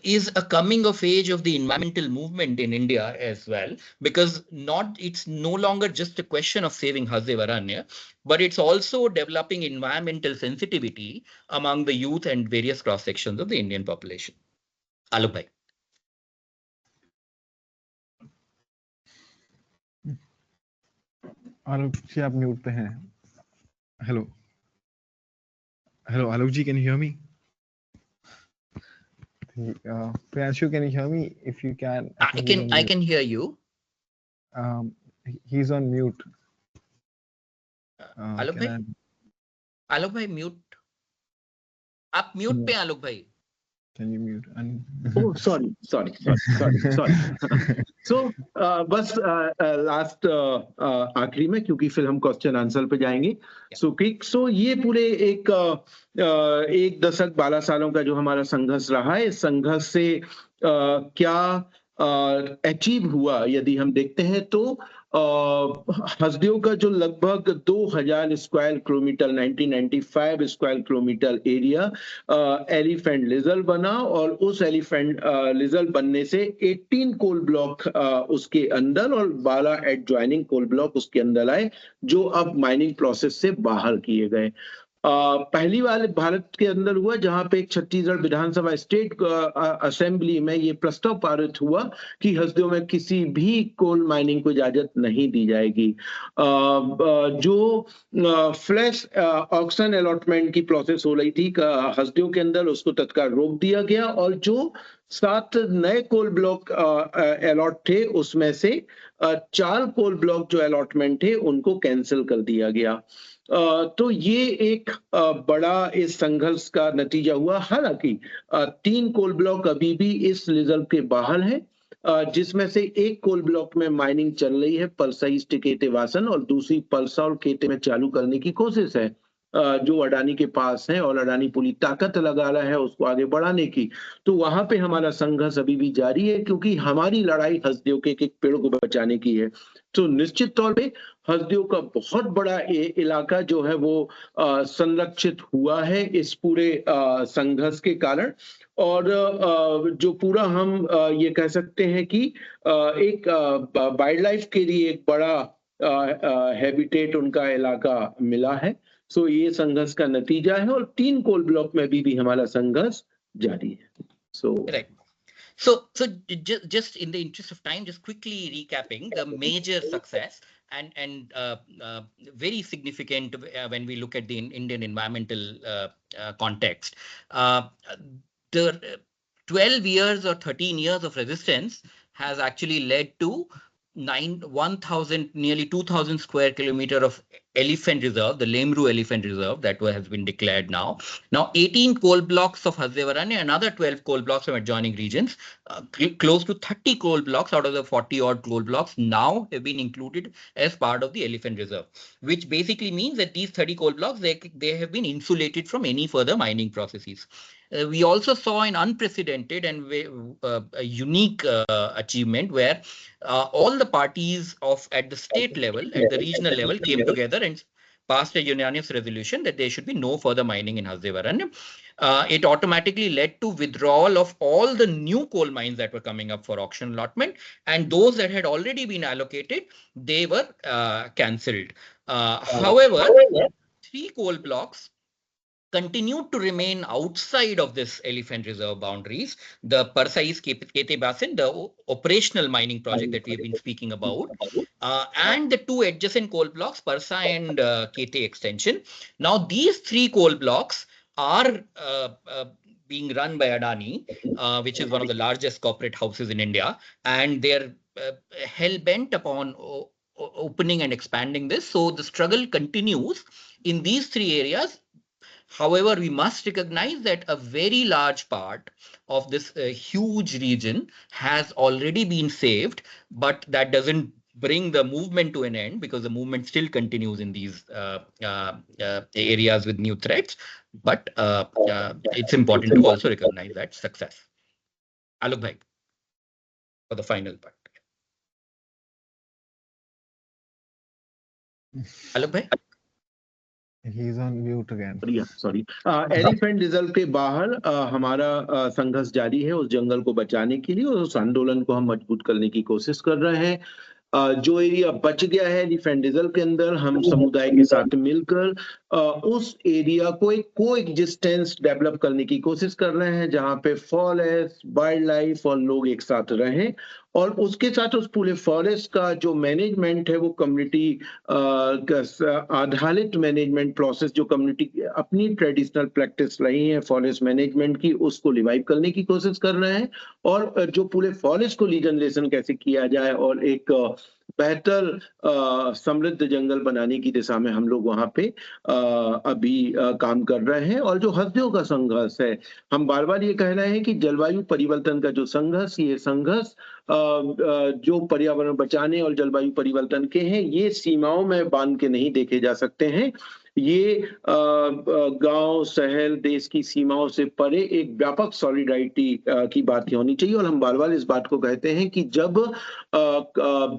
Speaker 3: is a coming of age of the environmental movement in India as well, because it's no longer just a question of saving Hasdeo Aranya, but it's also developing environmental sensitivity among the youth and various cross sections of the Indian population. Alok bhai.
Speaker 4: आलोक जी आप mute पे हैं. Hello hello Alok ji, can you hear me? Priyanshu, can you hear me? If you can,
Speaker 3: I can hear you.
Speaker 4: He's on mute.
Speaker 3: Alok bhai mute. आप mute पे आलोक भाई.
Speaker 4: Can you mute?
Speaker 2: Oh, sorry. So बस last आखिरी में, क्योंकि फिर हम question answer पे जाएंगे. सो ये पूरे एक दशक 12 सालों का जो हमारा संघर्ष रहा है, इस संघर्ष से क्या अचीव हुआ यदि हम देखते हैं तो हसदेव का जो लगभग 2000 square kilometre 1995 square kilometre area elephant reserve बना, और उस एलिफेंट लिजर्व बनने से 18 कोल ब्लॉक उसके अंदर और 12 एडजॉइनिंग कोल ब्लॉक उसके अंदर आए, जो अब माइनिंग प्रोसेस से बाहर किए गए. पहली बार भारत के अंदर हुआ जहां पे छत्तीसगढ़ विधानसभा स्टेट असेंबली में ये प्रस्ताव पारित हुआ कि हसदेव में किसी भी कोल माइनिंग को इजाजत नहीं दी जाएगी. जो फ्लैश ऑक्शन अलॉटमेंट की प्रोसेस हो रही थी हसदेव के अंदर, उसको तत्काल रोक दिया गया, और जो 7 नए कोल ब्लॉक अलॉट थे उसमें से 4 कोल ब्लॉक जो अलॉटमेंट थे उनको कैंसिल कर दिया गया. तो ये एक बड़ा इस संघर्ष का नतीजा हुआ. हालांकि 3 कोल ब्लॉक अभी भी इस रिजर्व के बाहर है, जिसमें से एक कोल ब्लॉक में माइनिंग चल रही है, परसा ईस्ट केते वासन, और दूसरी परसा और केते में चालू करने की कोशिश है जो अडानी के पास है, और अडानी पूरी ताकत लगा रहा है उसको आगे बढ़ाने की. तो वहां पे हमारा संघर्ष अभी भी जारी है, क्योंकि हमारी लड़ाई हसदेव के एक पेड़ को बचाने की है. तो निश्चित तौर पे हसदेव का बहुत बड़ा इलाका जो है वो संरक्षित हुआ है इस पूरे संघर्ष के कारण, और जो पूरा हम ये कह सकते हैं कि एक वाइल्ड लाइफ के लिए एक बड़ा हैबिटेट उनका इलाका मिला है. सो ये संघर्ष का नतीजा है, और 3 कोल ब्लॉक में भी हमारा संघर्ष जारी है. सो
Speaker 3: So just in the interest of time, just quickly recapping the major success and very significant when we look at the Indian environmental context. The 12 years or 13 years of resistance has actually led to nearly 2,000 square kilometer of elephant reserve, the Lemru Elephant Reserve that has been declared now. Now 18 coal blocks of Hasdeo Aranya, another 12 coal blocks from adjoining regions, close to 30 coal blocks out of the 40 odd coal blocks now have been included as part of the elephant reserve, which basically means that these 30 coal blocks, they have been insulated from any further mining processes. We also saw an unprecedented and a unique achievement where all the parties at the state level, at the regional level, came together and passed a unanimous resolution that there should be no further mining in Hasdeo Aranya. It automatically led to withdrawal of all the new coal mines that were coming up for auction allotment, and those that had already been allocated, they were cancelled. However, 3 coal blocks continued to remain outside of this elephant reserve boundaries. The Parsais Kete Basin, the operational mining project that we have been speaking about, and the 2 adjacent coal blocks, Parsa and Kete extension. Now, these 3 coal blocks are being run by Adani, which is one of the largest corporate houses in India, and they're hell-bent upon opening and expanding this. So the struggle continues in these 3 areas. However, we must recognize that a very large part of this huge region has already been saved, but that doesn't bring the movement to an end, because the movement still continues in these areas with new threats. But it's important to also recognize that success. Alok bhai, for the final part. Alok bhai?
Speaker 4: He's on mute again.
Speaker 2: Sorry elephant reserve के बाहर हमारा संघर्ष जारी है उस जंगल को बचाने के लिए, और उस आंदोलन को हम मजबूत करने की कोशिश कर रहे हैं। जो एरिया बच गया है एलिफेंट रिजर्व के अंदर, हम समुदाय के साथ मिलकर उस एरिया को एक कोएग्जिस्टेंस डेवलप करने की कोशिश कर रहे हैं, जहां पे फॉरेस्ट, वाइल्ड लाइफ और लोग एक साथ रहें। और उसके साथ उस पूरे फॉरेस्ट का जो मैनेजमेंट है वो कम्युनिटी आधारित मैनेजमेंट प्रोसेस, जो कम्युनिटी अपनी ट्रेडिशनल प्रैक्टिस रही है फॉरेस्ट मैनेजमेंट की, उसको रिवाइव करने की कोशिश कर रहे हैं। और जो पूरे फॉरेस्ट को रीजनरेशन कैसे किया जाए और एक बेहतर समृद्ध जंगल बनाने की दिशा में हम लोग वहां पे अभी काम कर रहे हैं। और जो हस्दियों का संघर्ष है, हम बार बार ये कह रहे हैं कि जलवायु परिवर्तन का जो संघर्ष, ये संघर्ष जो पर्यावरण बचाने और जलवायु परिवर्तन के हैं, ये सीमाओं में बांध के नहीं देखे जा सकते हैं। ये गांव, शहर, देश की सीमाओं से परे एक व्यापक सॉलिडारिटी की बात होनी चाहिए। और हम बार बार इस बात को कहते हैं कि जब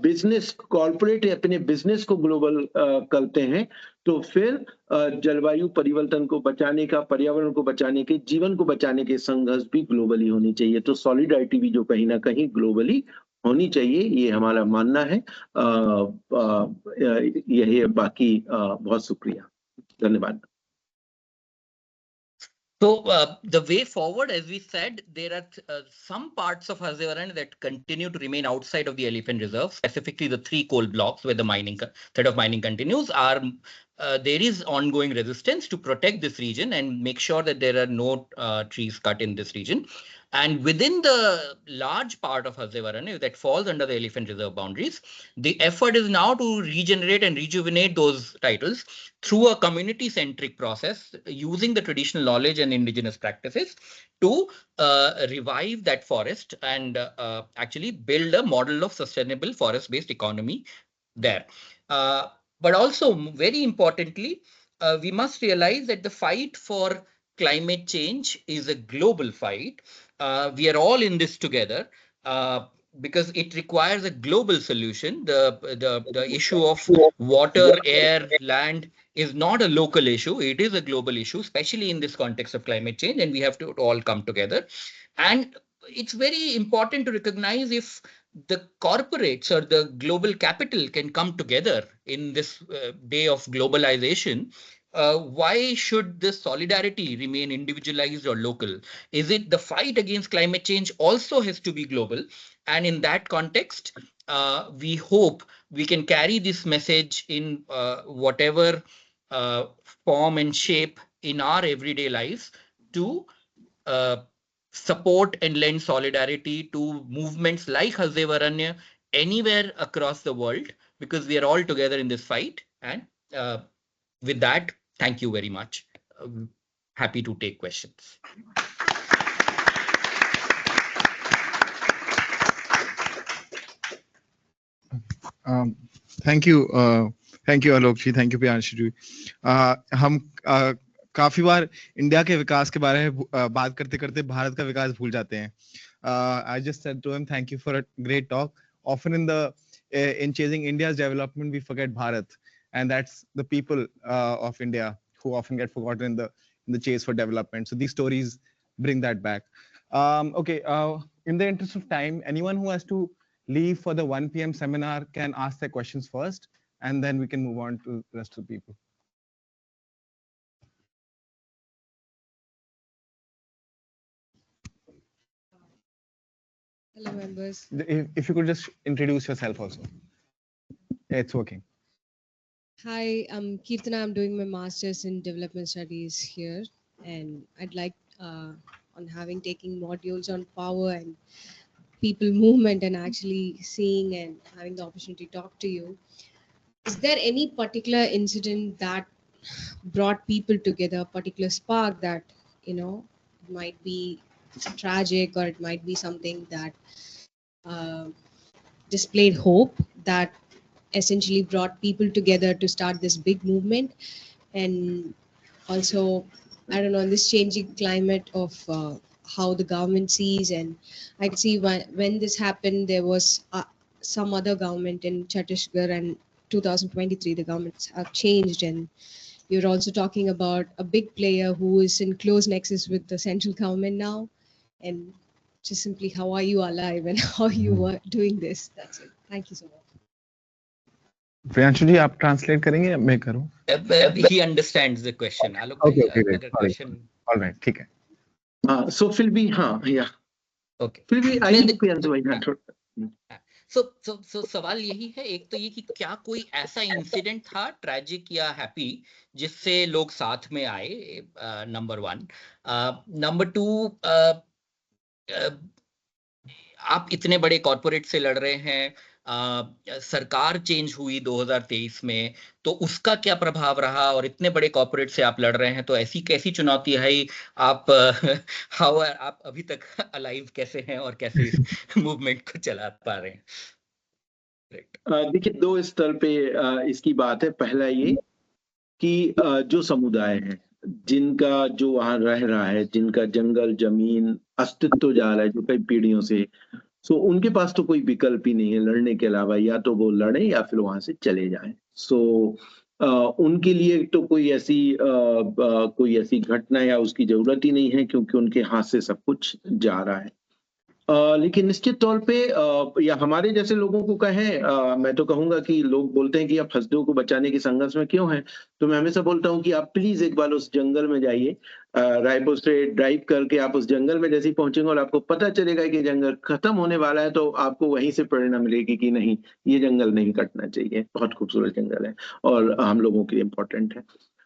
Speaker 2: बिजनेस, कॉर्पोरेट अपने बिजनेस को ग्लोबल करते हैं, तो फिर जलवायु परिवर्तन को बचाने का, पर्यावरण को बचाने के, जीवन को बचाने के संघर्ष भी ग्लोबली होनी चाहिए। तो सॉलिडारिटी भी जो कहीं ना कहीं ग्लोबली होनी चाहिए, ये हमारा मानना है। यही है, बाकी बहुत शुक्रिया, धन्यवाद।
Speaker 3: So the way forward, as we said, there are some parts of Hasdeo Aranya that continue to remain outside of the elephant reserve, specifically the 3 coal blocks where the threat of mining continues. There is ongoing resistance to protect this region and make sure that there are no trees cut in this region. And within the large part of Hasdeo Aranya that falls under the elephant reserve boundaries, the effort is now to regenerate and rejuvenate those titles through a community-centric process, using the traditional knowledge and indigenous practices to revive that forest and actually build a model of sustainable forest-based economy there. But also, very importantly, we must realize that the fight for climate change is a global fight. We are all in this together because it requires a global solution. The issue of water, air, land is not a local issue. It is a global issue, especially in this context of climate change, and we have to all come together. And it's very important to recognize, if the corporates or the global capital can come together in this day of globalization, why should this solidarity remain individualized or local? Is it the fight against climate change also has to be global? And in that context, we hope we can carry this message in whatever form and shape in our everyday lives to support and lend solidarity to movements like Hasdeo Aranya anywhere across the world, because we are all together in this fight. And with that, thank you very much. Happy to take questions.
Speaker 4: Thank you Alok ji, thank you Priyanshu ji. हम काफी बार India के विकास के बारे में बात करते करते भारत का विकास भूल जाते हैं। I just said to him thank you for a great talk. Often in chasing India's development we forget Bharat, and that's the people of India who often get forgotten in the chase for development. So these stories bring that back. Okay, in the interest of time, anyone who has to leave for the 1 p.m. seminar can ask their questions first, and then we can move on to the rest of the people.
Speaker 5: Hello, members.
Speaker 4: If you could just introduce yourself also. Yeah, it's working.
Speaker 5: Hi, I'm Kirtana. I'm doing my master's in development studies here, and I'd like on having taking modules on power and people movement and actually seeing and having the opportunity to talk to you. Is there any particular incident that brought people together, a particular spark that, it might be tragic or it might be something that displayed hope that essentially brought people together to start this big movement? And also, I don't know, in this changing climate of how the government sees, and I could see when this happened, there was some other government in Chhattisgarh, and 2023 the governments have changed, and you're also talking about a big player who is in close nexus with the central government now. And just simply, how are you alive and how you are doing this? That's it. Thank you so much.
Speaker 4: Priyanshu ji, आप translate करेंगे या मैं करूं?
Speaker 3: He understands the question. Alok
Speaker 4: Okay,
Speaker 3: bhai,
Speaker 4: great.
Speaker 3: अगर question.
Speaker 4: All right, ठीक है.
Speaker 2: So फिर भी या
Speaker 3: Okay.
Speaker 2: फिर भी आइए प्रियांशु भाई हाँ थोड़ा।
Speaker 3: So सवाल यही है, एक तो ये कि क्या कोई ऐसा इंसिडेंट था ट्रैजिक या हैप्पी जिससे लोग साथ में आए, नंबर 1। नंबर 2, आप इतने बड़े कॉर्पोरेट से लड़ रहे हैं, सरकार चेंज हुई 2023 में, तो उसका क्या प्रभाव रहा, और इतने बड़े कॉर्पोरेट से आप लड़ रहे हैं, तो ऐसी कैसी चुनौती है आप आप अभी तक अलाइव कैसे हैं और कैसे इस मूवमेंट को चला पा रहे हैं?
Speaker 2: देखिए 2 स्तर पे इसकी बात है। पहला ये कि जो समुदाय है, जिनका जो वहां रह रहा है, जिनका जंगल जमीन अस्तित्व जा रहा है जो कई पीढ़ियों से, सो उनके पास तो कोई विकल्प ही नहीं है लड़ने के अलावा, या तो वो लड़े या फिर वहां से चले जाएं। सो उनके लिए तो कोई ऐसी घटना या उसकी जरूरत ही नहीं है, क्योंकि उनके हाथ से सब कुछ जा रहा है। लेकिन निश्चित तौर पे या हमारे जैसे लोगों को कहें, मैं तो कहूंगा कि लोग बोलते हैं कि आप हसदेव को बचाने के संघर्ष में क्यों हैं, तो मैं हमेशा बोलता हूं कि आप प्लीज एक बार उस जंगल में जाइए। रायपुर से ड्राइव करके आप उस जंगल में जैसे ही पहुंचेंगे और आपको पता चलेगा कि जंगल खत्म होने वाला है, तो आपको वहीं से प्रेरणा मिलेगी कि नहीं, ये जंगल नहीं कटना चाहिए, बहुत खूबसूरत जंगल है और हम लोगों के लिए इम्पोर्टेंट है।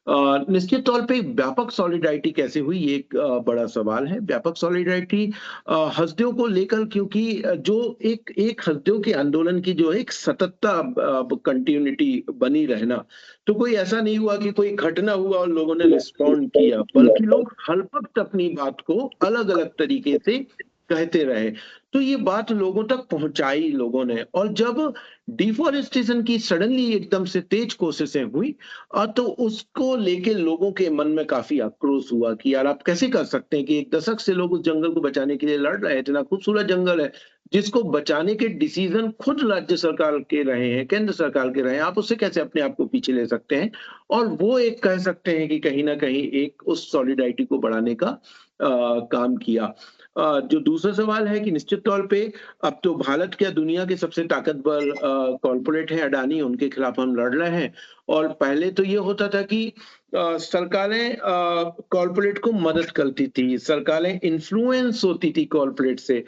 Speaker 2: निश्चित तौर पे व्यापक सॉलिडारिटी कैसे हुई, ये एक बड़ा सवाल है। व्यापक सॉलिडारिटी हसदेव को लेकर, क्योंकि जो एक हसदेव के आंदोलन की जो एक सततता, कंटिन्यूटी बनी रहना, तो कोई ऐसा नहीं हुआ कि कोई घटना हुआ और लोगों ने रिस्पॉन्ड किया, बल्कि लोग हर वक्त अपनी बात को अलग अलग तरीके से कहते रहे। तो ये बात लोगों तक पहुंचाई लोगों ने, और जब डिफॉरेस्टेशन की सडनली एकदम से तेज कोशिशें हुई, तो उसको लेके लोगों के मन में काफी आक्रोश हुआ कि यार आप कैसे कर सकते हैं कि 1 दशक से लोग उस जंगल को बचाने के लिए लड़ रहे हैं, इतना खूबसूरत जंगल है जिसको बचाने के डिसीजन खुद राज्य सरकार के रहे हैं, केंद्र सरकार के रहे हैं, आप उससे कैसे अपने आप को पीछे ले सकते हैं। और वो एक कह सकते हैं कि कहीं ना कहीं एक उस सॉलिडारिटी को बढ़ाने का काम किया। जो दूसरा सवाल है कि निश्चित तौर पे अब तो भारत क्या दुनिया के सबसे ताकतवर कॉर्पोरेट है अडानी, उनके खिलाफ हम लड़ रहे हैं। और पहले तो ये होता था कि सरकारें कॉर्पोरेट को मदद करती थी, सरकारें इन्फ्लुएंस होती थी कॉर्पोरेट से।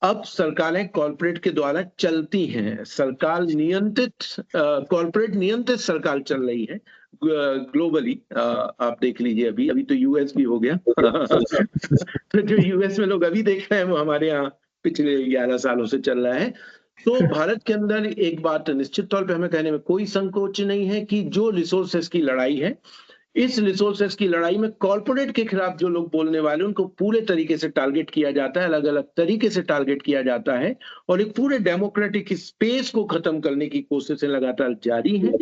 Speaker 2: अब सरकारें कॉर्पोरेट के द्वारा चलती हैं, सरकार नियंत्रित, कॉर्पोरेट नियंत्रित सरकार चल रही है ग्लोबली। आप देख लीजिए, अभी तो यूएस भी हो गया तो जो यूएस में लोग अभी देख रहे हैं वो हमारे यहाँ पिछले 11 सालों से चल रहा है। तो भारत के अंदर एक बात निश्चित तौर पे हमें कहने में कोई संकोच नहीं है कि जो रिसोर्सेस की लड़ाई है, इस रिसोर्सेस की लड़ाई में कॉर्पोरेट के खिलाफ जो लोग बोलने वाले उनको पूरे तरीके से टारगेट किया जाता है, अलग अलग तरीके से टारगेट किया जाता है, और एक पूरे डेमोक्रेटिक स्पेस को खत्म करने की कोशिशें लगातार जारी हैं।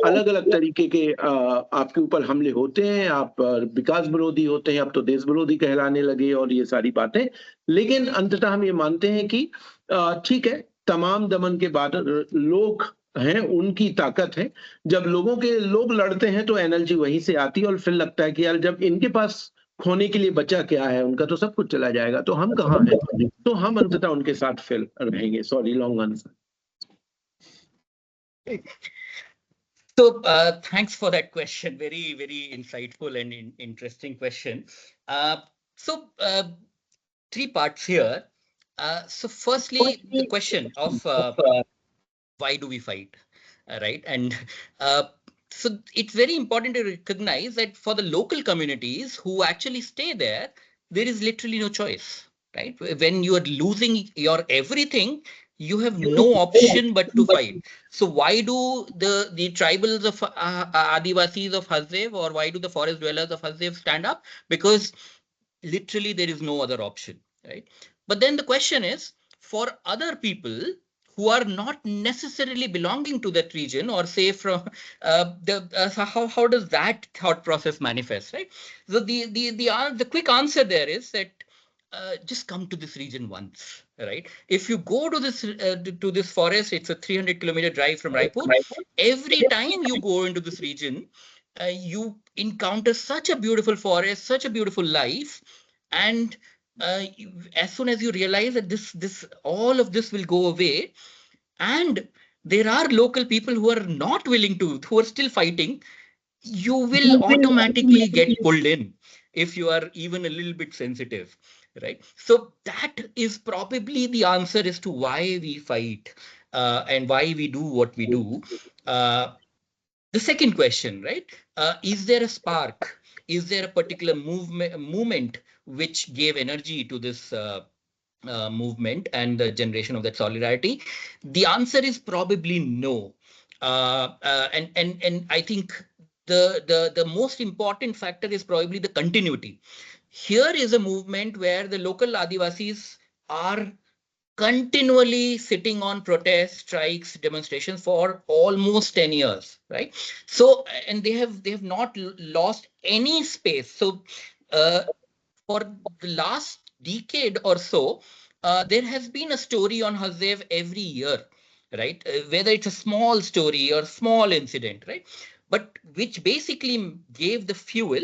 Speaker 2: अलग अलग तरीके के आपके ऊपर हमले होते हैं, आप विकास विरोधी होते हैं, आप तो देश विरोधी कहलाने लगे और ये सारी बातें। लेकिन अंततः हम ये मानते हैं कि ठीक है, तमाम दमन के बाद लोग हैं, उनकी ताकत है। जब लोग लड़ते हैं तो एनर्जी वहीं से आती है और फिर लगता है कि यार जब इनके पास खोने के लिए बचा क्या है, उनका तो सब कुछ चला जाएगा, तो हम कहाँ हैं, तो हम अंततः उनके साथ फिर रहेंगे। Sorry, long answer.
Speaker 3: So thanks for that question. Very, very insightful and interesting question. So three parts here. So firstly, the question of why do we fight, right? And uh, so it's very important to recognize that for the local communities who actually stay there, there is literally no choice, right? When you are losing your everything, you have no option but to fight. So why do the tribals of Adivasis of Hasdev, or why do the forest dwellers of Hasdev stand up? Because literally there is no other option, right? But then the question is, for other people who are not necessarily belonging to that region, or say from so how does that thought process manifest, right? So the quick answer there is that just come to this region once, right? If you go to this forest, it's a 300-kilometer drive from Raipur. Every time you go into this region, you encounter such a beautiful forest, such a beautiful life, and as soon as you realize that this all of this will go away, and there are local people who are not willing to, who are still fighting, you will automatically get pulled in if you are even a little bit sensitive, right? So that is probably the answer as to why we fight, and why we do what we do. uh, the second question, right? Is there a spark? Is there a particular movement which gave energy to this movement and the generation of that solidarity? The answer is probably no. And I think the most important factor is probably the continuity. Here is a movement where the local Adivasis are continually sitting on protests, strikes, demonstrations for almost 10 years, right? So, and they have not lost any space. So for the last decade or so, there has been a story on Hazev every year, right? Whether it's a small story or small incident, right? But which basically gave the fuel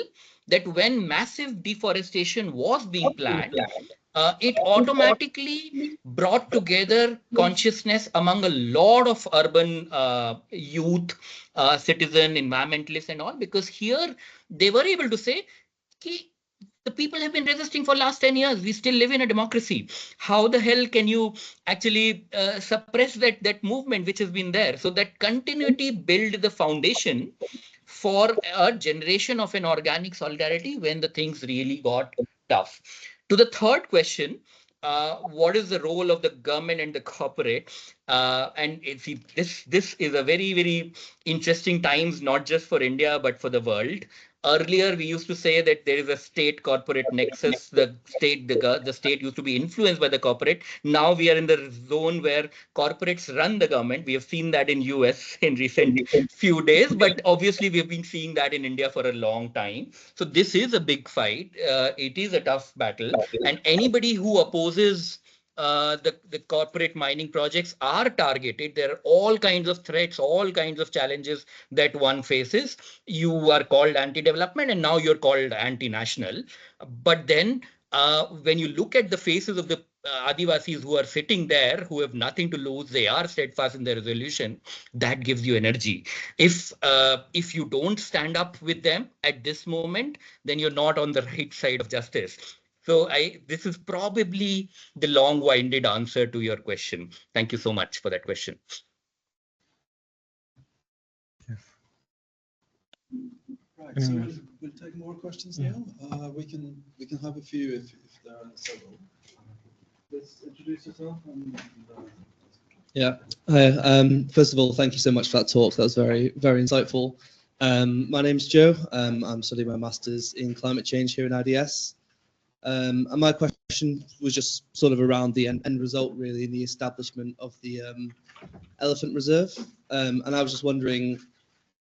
Speaker 3: that when massive deforestation was being planned, it automatically brought together consciousness among a lot of urban youth, citizen, environmentalists, and all, because here they were able to say, "Ki, the people have been resisting for last 10 years. We still live in a democracy. How the hell can you actually suppress that movement which has been there?" So that continuity built the foundation for a generation of an organic solidarity when the things really got tough. To the third question, what is the role of the government and the corporate? And see, this is a very, very interesting times, not just for India but for the world. Earlier, we used to say that there is a state-corporate nexus. The state used to be influenced by the corporate. Now we are in the zone where corporates run the government. We have seen that in US in recent few days, but obviously we have been seeing that in India for a long time. So this is a big fight. It is a tough battle, and anybody who opposes the corporate mining projects are targeted. There are all kinds of threats, all kinds of challenges that one faces. You are called anti-development, and now you're called anti-national. But then when you look at the faces of the Adivasis who are sitting there, who have nothing to lose, they are steadfast in their resolution. That gives you energy. If you don't stand up with them at this moment, then you're not on the right side of justice. So this is probably the long-winded answer to your question. Thank you so much for that question.
Speaker 1: Right, so we'll take more questions now. We can have a few if there are several. Let's introduce yourself and
Speaker 6: Yeah. Hi. First of all, thank you so much for that talk. That was very, very insightful. My name's Joe. I'm studying my master's in climate change here in IDS. And my question was just sort of around the end result, really, in the establishment of the elephant reserve. And I was just wondering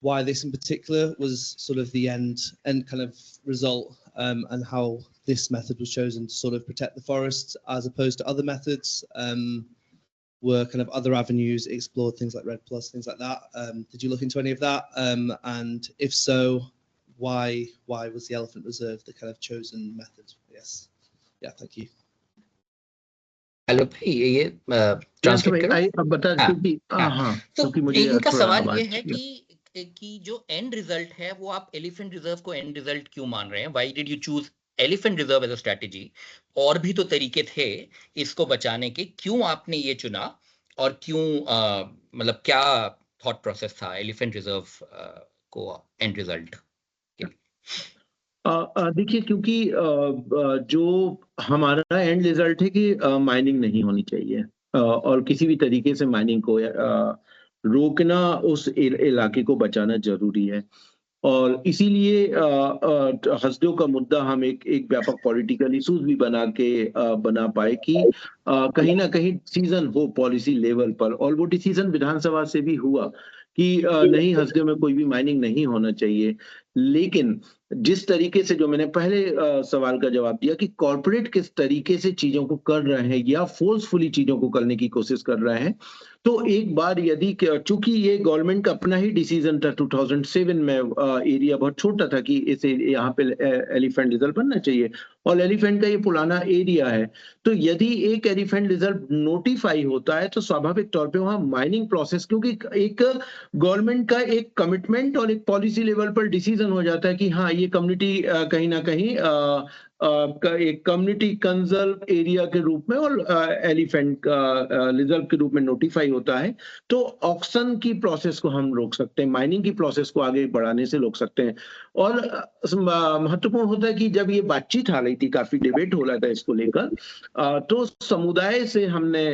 Speaker 6: why this in particular was sort of the end kind of result, and how this method was chosen to sort of protect the forests as opposed to other methods. Were kind of other avenues explored, things like Red Plus, things like that. Did you look into any of that? And if so, why was the elephant reserve the kind of chosen method? Yes. Yeah, thank you.
Speaker 3: आलोक भाई ये translate करो।
Speaker 2: आई बता
Speaker 3: हाँ,
Speaker 2: क्योंकि हाँ
Speaker 3: तो
Speaker 2: क्योंकि मुझे
Speaker 3: इनका
Speaker 2: थोड़ा
Speaker 3: सवाल ये
Speaker 2: आवाज
Speaker 3: है कि जो एंड रिजल्ट है वो आप एलिफेंट रिजर्व को एंड रिजल्ट क्यों मान रहे हैं? Why did you choose elephant reserve as a strategy? और भी तो तरीके थे इसको बचाने के, क्यों आपने ये चुना? और क्यों मतलब क्या थॉट प्रोसेस था एलिफेंट रिजर्व को एंड रिजल्ट?
Speaker 2: देखिए क्योंकि जो हमारा एंड रिजल्ट है कि माइनिंग नहीं होनी चाहिए, और किसी भी तरीके से माइनिंग को रोकना, उस इलाके को बचाना जरूरी है। और इसीलिए हसदेव का मुद्दा हम एक व्यापक पॉलिटिकल इश्यूज भी बना पाए कि कहीं ना कहीं डिसीजन हो पॉलिसी लेवल पर, और वो डिसीजन विधानसभा से भी हुआ कि नहीं, हसदेव में कोई भी माइनिंग नहीं होना चाहिए। लेकिन जिस तरीके से, जो मैंने पहले सवाल का जवाब दिया कि कॉर्पोरेट किस तरीके से चीजों को कर रहे हैं या फोर्सफुली चीजों को करने की कोशिश कर रहे हैं, तो एक बार यदि, चूंकि ये गवर्नमेंट का अपना ही डिसीजन था 2007 में, एरिया बहुत छोटा था कि इसे यहाँ पे एलिफेंट रिजर्व बनना चाहिए, और एलिफेंट का ये पुराना एरिया है, तो यदि एक एलिफेंट रिजर्व नोटिफाई होता है तो स्वाभाविक तौर पे वहाँ माइनिंग प्रोसेस, क्योंकि एक गवर्नमेंट का एक कमिटमेंट और एक पॉलिसी लेवल पर डिसीजन हो जाता है कि हाँ, ये कम्युनिटी कहीं ना कहीं एक कम्युनिटी कंजर्व एरिया के रूप में और एलिफेंट रिजर्व के रूप में नोटिफाई होता है, तो ऑक्शन की प्रोसेस को हम रोक सकते हैं, माइनिंग की प्रोसेस को आगे बढ़ाने से रोक सकते हैं। और महत्वपूर्ण होता है कि जब ये बातचीत आ रही थी, काफी डिबेट हो रहा था इसको लेकर, तो समुदाय से हमने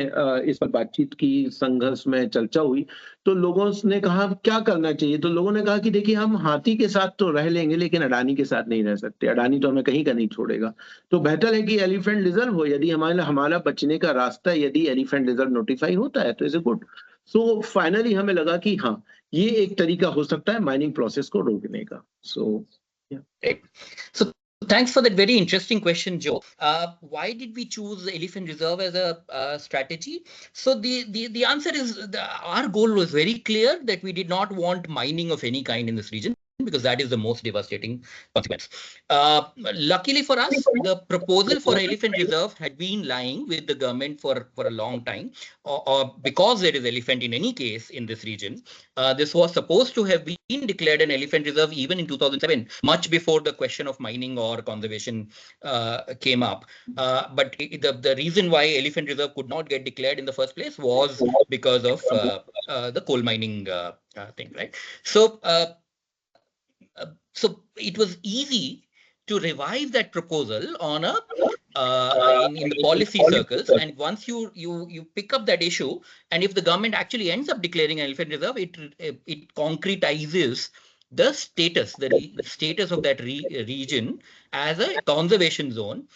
Speaker 2: इस पर बातचीत की, संघर्ष में चर्चा हुई, तो लोगों ने कहा क्या करना चाहिए, तो लोगों ने कहा कि देखिए, हम हाथी के साथ तो रह लेंगे लेकिन अडानी के साथ नहीं रह सकते, अडानी तो हमें कहीं का नहीं छोड़ेगा, तो बेहतर है कि एलिफेंट रिजर्व हो। यदि हमारा बचने का रास्ता, यदि एलिफेंट रिजर्व नोटिफाई होता है तो is a good. So finally हमें लगा कि हाँ, ये एक तरीका हो सकता है माइनिंग प्रोसेस को रोकने का। सो
Speaker 3: So thanks for that very interesting question, Joe. Why did we choose the elephant reserve as a strategy? So the answer is our goal was very clear, that we did not want mining of any kind in this region, because that is the most devastating consequence. Luckily for us, the proposal for elephant reserve had been lying with the government for a long time, or because there is elephant in any case in this region. This was supposed to have been declared an elephant reserve even in 2007, much before the question of mining or conservation came up. But the reason why elephant reserve could not get declared in the first place was because of the coal mining thing, right? So it was easy to revive that proposal on a in the policy circles, and once you pick up that issue, and if the government actually ends up declaring an elephant reserve, it concretizes the status, status of that region as a conservation zone.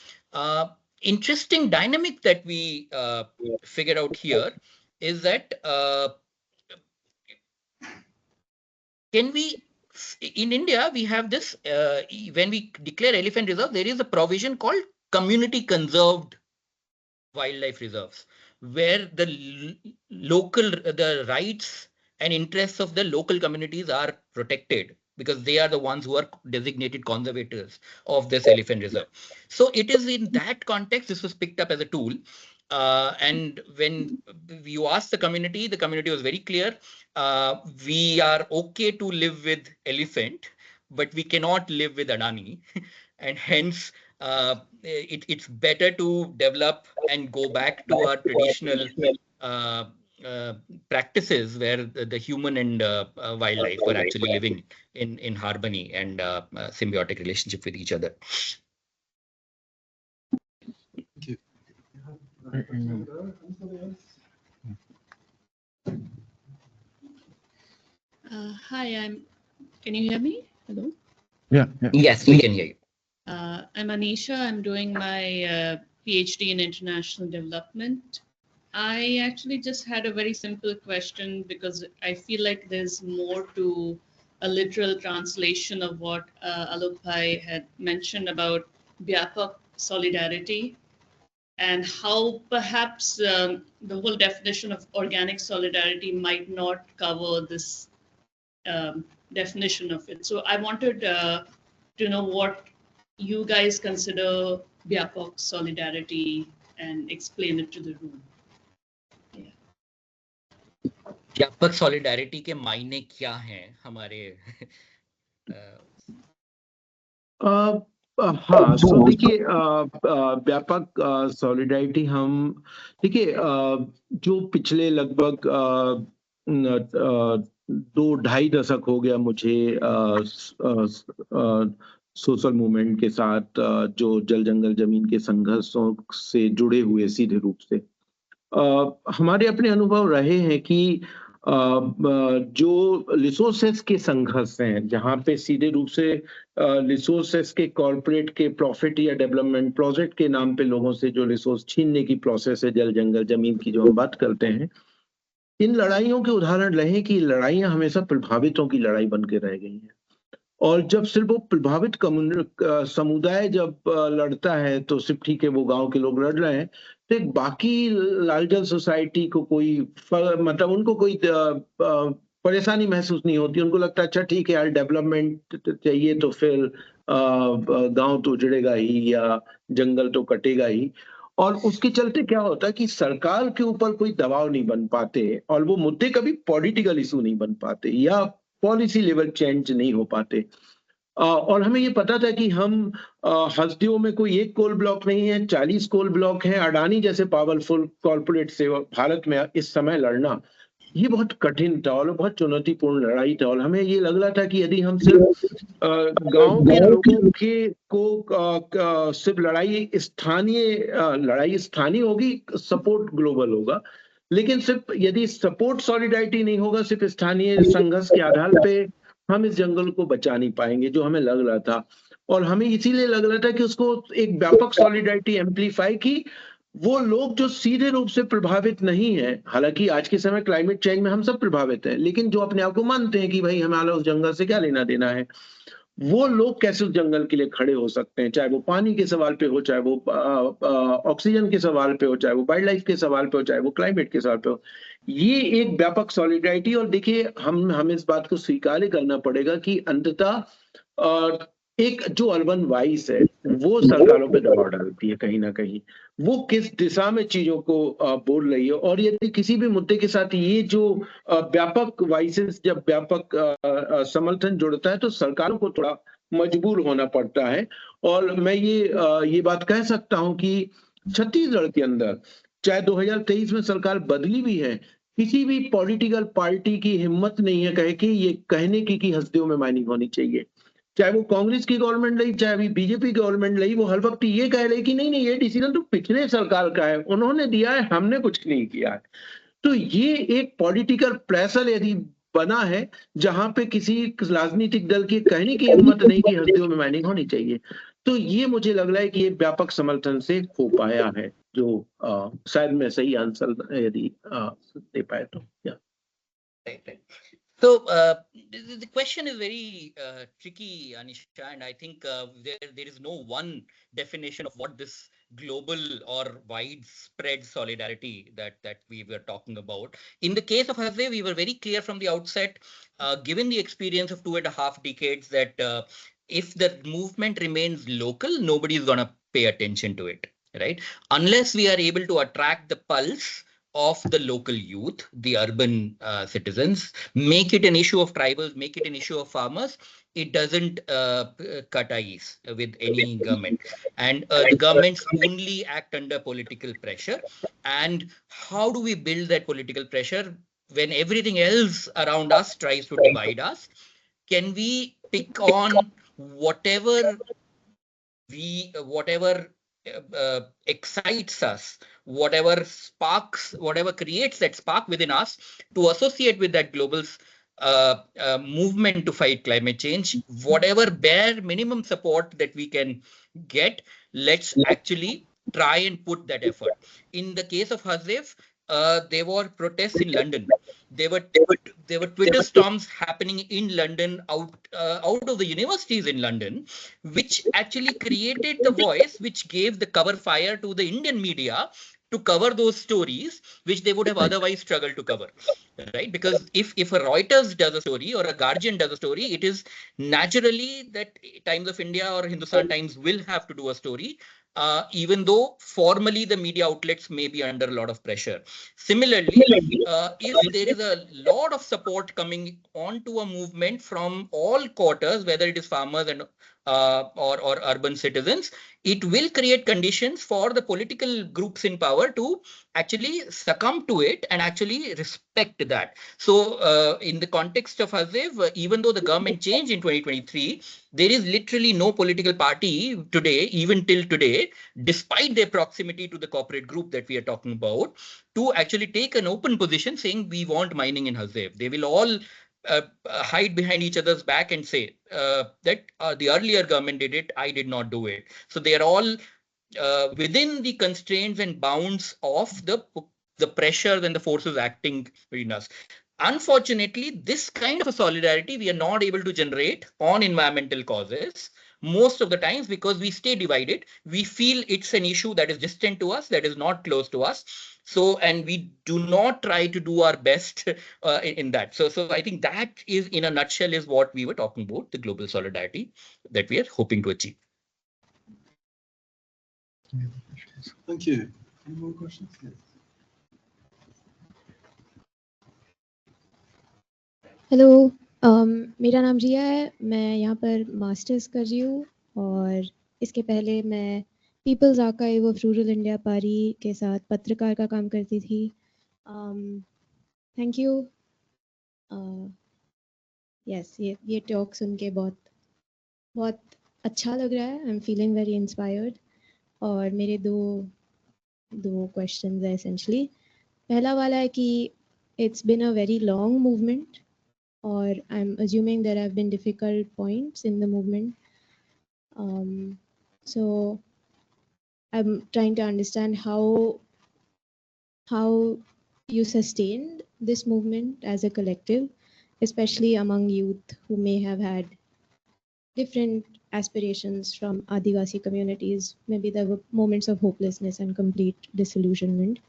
Speaker 3: Interesting dynamic that we figured out here is that can we, in India, we have this, when we declare elephant reserve, there is a provision called community conserved wildlife reserves, where the rights and interests of the local communities are protected, because they are the ones who are designated conservators of this elephant reserve. So it is in that context this was picked up as a tool. And when you ask the community was very clear. We are okay to live with elephant, but we cannot live with Adani. And hence, it's better to develop and go back to our traditional practices, where the human and wildlife were actually living in harmony and symbiotic relationship with each other.
Speaker 1: Thank you.
Speaker 7: Hi, can you hear me? Hello?
Speaker 2: Yeah.
Speaker 3: Yes, we can hear you.
Speaker 7: I'm Anisha. I'm doing my PhD in international development. I actually just had a very simple question because I feel like there's more to a literal translation of what Alok Bhai had mentioned about Vyapak solidarity and how perhaps the whole definition of organic solidarity might not cover this definition of it. So I wanted to know what you guys consider Vyapak solidarity and explain it to the room. Yeah.
Speaker 3: व्यापक solidarity के मायने क्या हैं हमारे
Speaker 2: हाँ, सो देखिए व्यापक solidarity हम देखिए जो पिछले लगभग 2-2.5 दशक हो गया मुझे सोशल मूवमेंट के साथ जो जल जंगल जमीन के संघर्षों से जुड़े हुए सीधे रूप से हमारे अपने अनुभव रहे हैं कि जो रिसोर्सेस के संघर्ष हैं जहां पे सीधे रूप से रिसोर्सेस के कॉर्पोरेट के प्रॉफिट या डेवलपमेंट प्रोजेक्ट के नाम पे लोगों से जो रिसोर्स छीनने की प्रोसेस है जल जंगल जमीन की जो हम बात करते हैं इन लड़ाइयों के उदाहरण रहे कि लड़ाइयां हमेशा प्रभावितों की लड़ाई बन के रह गई हैं और जब सिर्फ वो प्रभावित समुदाय जब लड़ता है तो सिर्फ ठीक है वो गांव के लोग लड़ रहे हैं तो एक बाकी लार्जर सोसाइटी को कोई मतलब उनको कोई परेशानी महसूस नहीं होती उनको लगता है अच्छा ठीक है यार डेवलपमेंट चाहिए तो फिर गांव तो उजड़ेगा ही या जंगल तो कटेगा ही और उसके चलते क्या होता है कि सरकार के ऊपर कोई दबाव नहीं बन पाते और वो मुद्दे कभी पॉलिटिकल इशू नहीं बन पाते या पॉलिसी लेवल चेंज नहीं हो पाते और हमें ये पता था कि हम हसदेव में कोई एक कोल ब्लॉक नहीं है 40 कोल ब्लॉक है अडानी जैसे पावरफुल कॉर्पोरेट से भारत में इस समय लड़ना ये बहुत कठिन था और बहुत चुनौतीपूर्ण लड़ाई था और हमें ये लग रहा था कि यदि हम सिर्फ गांव के लोगों के को सिर्फ लड़ाई स्थानीय होगी सपोर्ट ग्लोबल होगा लेकिन सिर्फ यदि सपोर्ट सॉलिडारिटी नहीं होगा सिर्फ स्थानीय संघर्ष के आधार पे हम इस जंगल को बचा नहीं पाएंगे जो हमें लग रहा था और हमें इसीलिए लग रहा था कि उसको एक व्यापक सॉलिडारिटी एम्पलीफाई की वो लोग जो सीधे रूप से प्रभावित नहीं है हालांकि आज के समय क्लाइमेट चेंज में हम सब प्रभावित हैं लेकिन जो अपने आप को मानते हैं कि भाई हमारा उस जंगल से क्या लेना देना है वो लोग कैसे उस जंगल के लिए खड़े हो सकते हैं चाहे वो पानी के सवाल पे हो चाहे वो ऑक्सीजन के सवाल पे हो चाहे वो वाइल्ड लाइफ के सवाल पे हो चाहे वो क्लाइमेट के सवाल पे हो ये एक व्यापक सॉलिडारिटी और देखिए हम इस बात को स्वीकार करना पड़ेगा कि अंततः एक जो अर्बन वाइस है वो सरकारों पे दबाव डालती है कहीं ना कहीं वो किस दिशा में चीजों को बोल रही है और यदि किसी भी मुद्दे के साथ ये जो व्यापक वाइसेस जब व्यापक समर्थन जुड़ता है तो सरकारों को थोड़ा मजबूर होना पड़ता है और मैं ये बात कह सकता हूं कि छत्तीसगढ़ के अंदर चाहे 2023 में सरकार बदली भी है किसी भी पॉलिटिकल पार्टी की हिम्मत नहीं है कहे कि ये कहने की कि हसदेव में माइनिंग होनी चाहिए चाहे वो कांग्रेस की गवर्नमेंट रही चाहे अभी बीजेपी गवर्नमेंट रही वो हर वक्त ये कह रही कि नहीं ये डिसीजन तो पिछले सरकार का है उन्होंने दिया है हमने कुछ नहीं किया है तो ये एक पॉलिटिकल प्रेशर यदि बना है जहां पे किसी राजनीतिक दल की कहने की हिम्मत नहीं कि हसदेव में माइनिंग होनी चाहिए तो ये मुझे लग रहा है कि ये व्यापक समर्थन से हो पाया है जो शायद मैं सही आंसर यदि दे पाए तो
Speaker 3: Right. So the question is very tricky, Anisha, and I think there is no one definition of what this global or widespread solidarity that we were talking about. In the case of Hasdev, we were very clear from the outset, given the experience of 2.5 decades, that if the movement remains local, nobody is going to pay attention to it, right? Unless we are able to attract the pulse of the local youth, the urban citizens, make it an issue of tribals, make it an issue of farmers, it doesn't cut ice with any government. And the governments only act under political pressure. And how do we build that political pressure when everything else around us tries to divide us? Can we pick on whatever excites us, whatever sparks, whatever creates that spark within us to associate with that global movement to fight climate change. Whatever bare minimum support that we can get, let's actually try and put that effort. In the case of Hasdev, there were protests in London. There were Twitter storms happening in London, out of the universities in London, which actually created the voice, which gave the cover fire to the Indian media to cover those stories, which they would have otherwise struggled to cover, right? Because if a Reuters does a story or a Guardian does a story, it is naturally that Times of India or Hindustan Times will have to do a story, even though formally the media outlets may be under a lot of pressure. Similarly, if there is a lot of support coming onto a movement from all quarters, whether it is farmers and or urban citizens, it will create conditions for the political groups in power to actually succumb to it and actually respect that. So in the context of Hasdev, even though the government changed in 2023, there is literally no political party today, even till today, despite their proximity to the corporate group that we are talking about, to actually take an open position saying we want mining in Hasdev. They will all hide behind each other's back and say that the earlier government did it, I did not do it. So they are all within the constraints and bounds of the pressures and the forces acting within us. Unfortunately, this kind of a solidarity we are not able to generate on environmental causes most of the times, because we stay divided. We feel it's an issue that is distant to us, that is not close to us. So, and we do not try to do our best in that. So I think that is, in a nutshell, is what we were talking about, the global solidarity that we are hoping to achieve.
Speaker 1: Thank you. Any more questions? Yes.
Speaker 8: Hello, मेरा नाम रिया है। मैं यहाँ पर masters कर रही हूँ और इसके पहले मैं people's archive of rural India PARI के साथ पत्रकार का काम करती थी। Thank you. यस, ये टॉक सुन के बहुत अच्छा लग रहा है। I am feeling very inspired. और मेरे दो क्वेश्चंस हैं एसेंशियली। पहला वाला है कि it's been a very long movement, or I'm assuming there have been difficult points in the movement. So I'm trying to understand how you sustained this movement as a collective, especially among youth who may have had different aspirations from Adivasi communities. Maybe there were moments of hopelessness and complete disillusionment.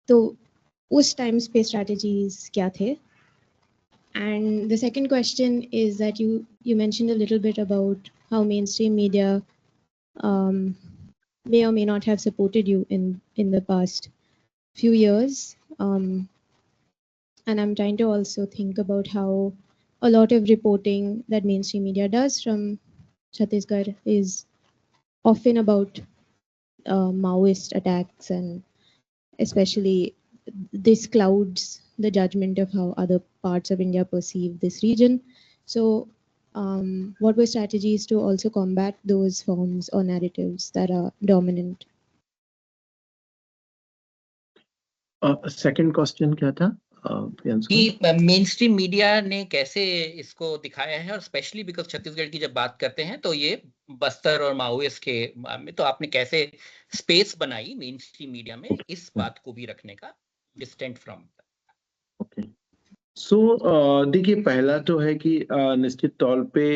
Speaker 8: So उस times पे strategies क्या थे? And the second question is that you mentioned a little bit about how mainstream media may or may not have supported you in the past few years. And I'm trying to also think about how a lot of reporting that mainstream media does from Chhattisgarh is often about Maoist attacks, and especially this clouds the judgment of how other parts of India perceive this region. So what were strategies to also combat those forms or narratives that are dominant?
Speaker 2: Second question क्या था?
Speaker 3: कि main stream media ने कैसे इसको दिखाया है, और specially because Chhattisgarh की जब बात करते हैं तो ये बस्तर और माओइस्ट के में, तो आपने कैसे स्पेस बनाई मेन स्ट्रीम मीडिया में इस बात को भी रखने का, डिस्टेंट फ्रॉम?
Speaker 2: ओके, सो देखिए, पहला तो है कि निश्चित तौर पे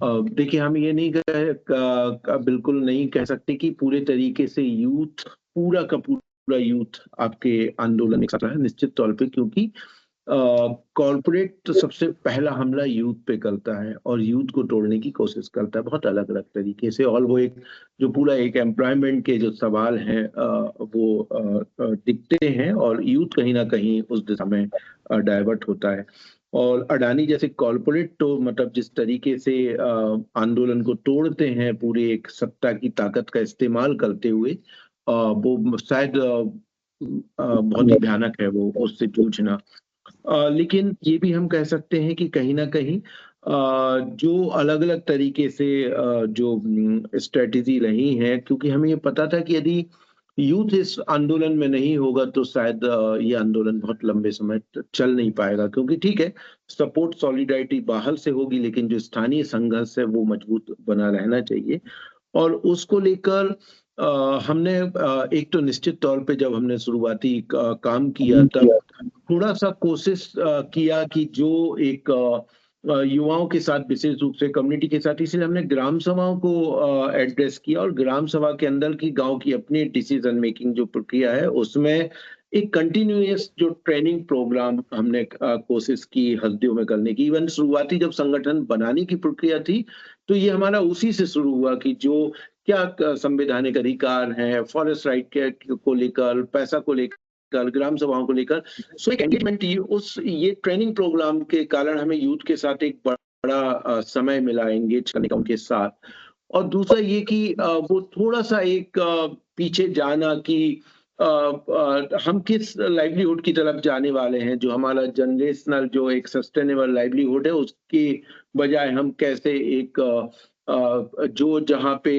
Speaker 2: देखिए, हम ये नहीं बिल्कुल नहीं कह सकते कि पूरे तरीके से यूथ, पूरा का पूरा यूथ आपके आंदोलन में है, निश्चित तौर पे, क्योंकि कॉर्पोरेट सबसे पहला हमला यूथ पे करता है और यूथ को तोड़ने की कोशिश करता है बहुत अलग अलग तरीके से। और वो एक जो पूरा एक एम्प्लॉयमेंट के जो सवाल हैं वो दिखते हैं और यूथ कहीं ना कहीं उस दिशा में डाइवर्ट होता है। और अडानी जैसे कॉर्पोरेट तो मतलब जिस तरीके से आंदोलन को तोड़ते हैं पूरे एक सत्ता की ताकत का इस्तेमाल करते हुए, वो शायद बहुत ही भयानक है वो उससे जूझना। लेकिन ये भी हम कह सकते हैं कि कहीं ना कहीं जो अलग अलग तरीके से जो स्ट्रेटेजी रही है, क्योंकि हमें ये पता था कि यदि यूथ इस आंदोलन में नहीं होगा तो शायद ये आंदोलन बहुत लंबे समय तक चल नहीं पाएगा, क्योंकि ठीक है सपोर्ट सॉलिडारिटी बाहर से होगी, लेकिन जो स्थानीय संघर्ष है वो मजबूत बना रहना चाहिए। और उसको लेकर हमने एक तो निश्चित तौर पे जब हमने शुरुआती काम किया तब थोड़ा सा कोशिश किया कि जो एक युवाओं के साथ विशेष रूप से कम्युनिटी के साथ, इसलिए हमने ग्राम सभाओं को एड्रेस किया और ग्राम सभा के अंदर की गांव की अपनी डिसीजन मेकिंग जो प्रक्रिया है उसमें एक कंटिन्यूअस जो ट्रेनिंग प्रोग्राम हमने कोशिश की हस्दियों में करने की। इवन शुरुआती जब संगठन बनाने की प्रक्रिया थी तो ये हमारा उसी से शुरू हुआ कि जो क्या संवैधानिक अधिकार हैं, फॉरेस्ट राइट के को लेकर, पैसा को लेकर, ग्राम सभाओं को लेकर, सो एक एंगेजमेंट ये ट्रेनिंग प्रोग्राम के कारण हमें यूथ के साथ एक बड़ा समय मिला एंगेज करने का उनके साथ। और दूसरा ये कि वो थोड़ा सा एक पीछे जाना कि हम किस लाइवलीहुड की तरफ जाने वाले हैं, जो हमारा जनरेशनल जो एक सस्टेनेबल लाइवलीहुड है उसके बजाय हम कैसे एक जो जहाँ पे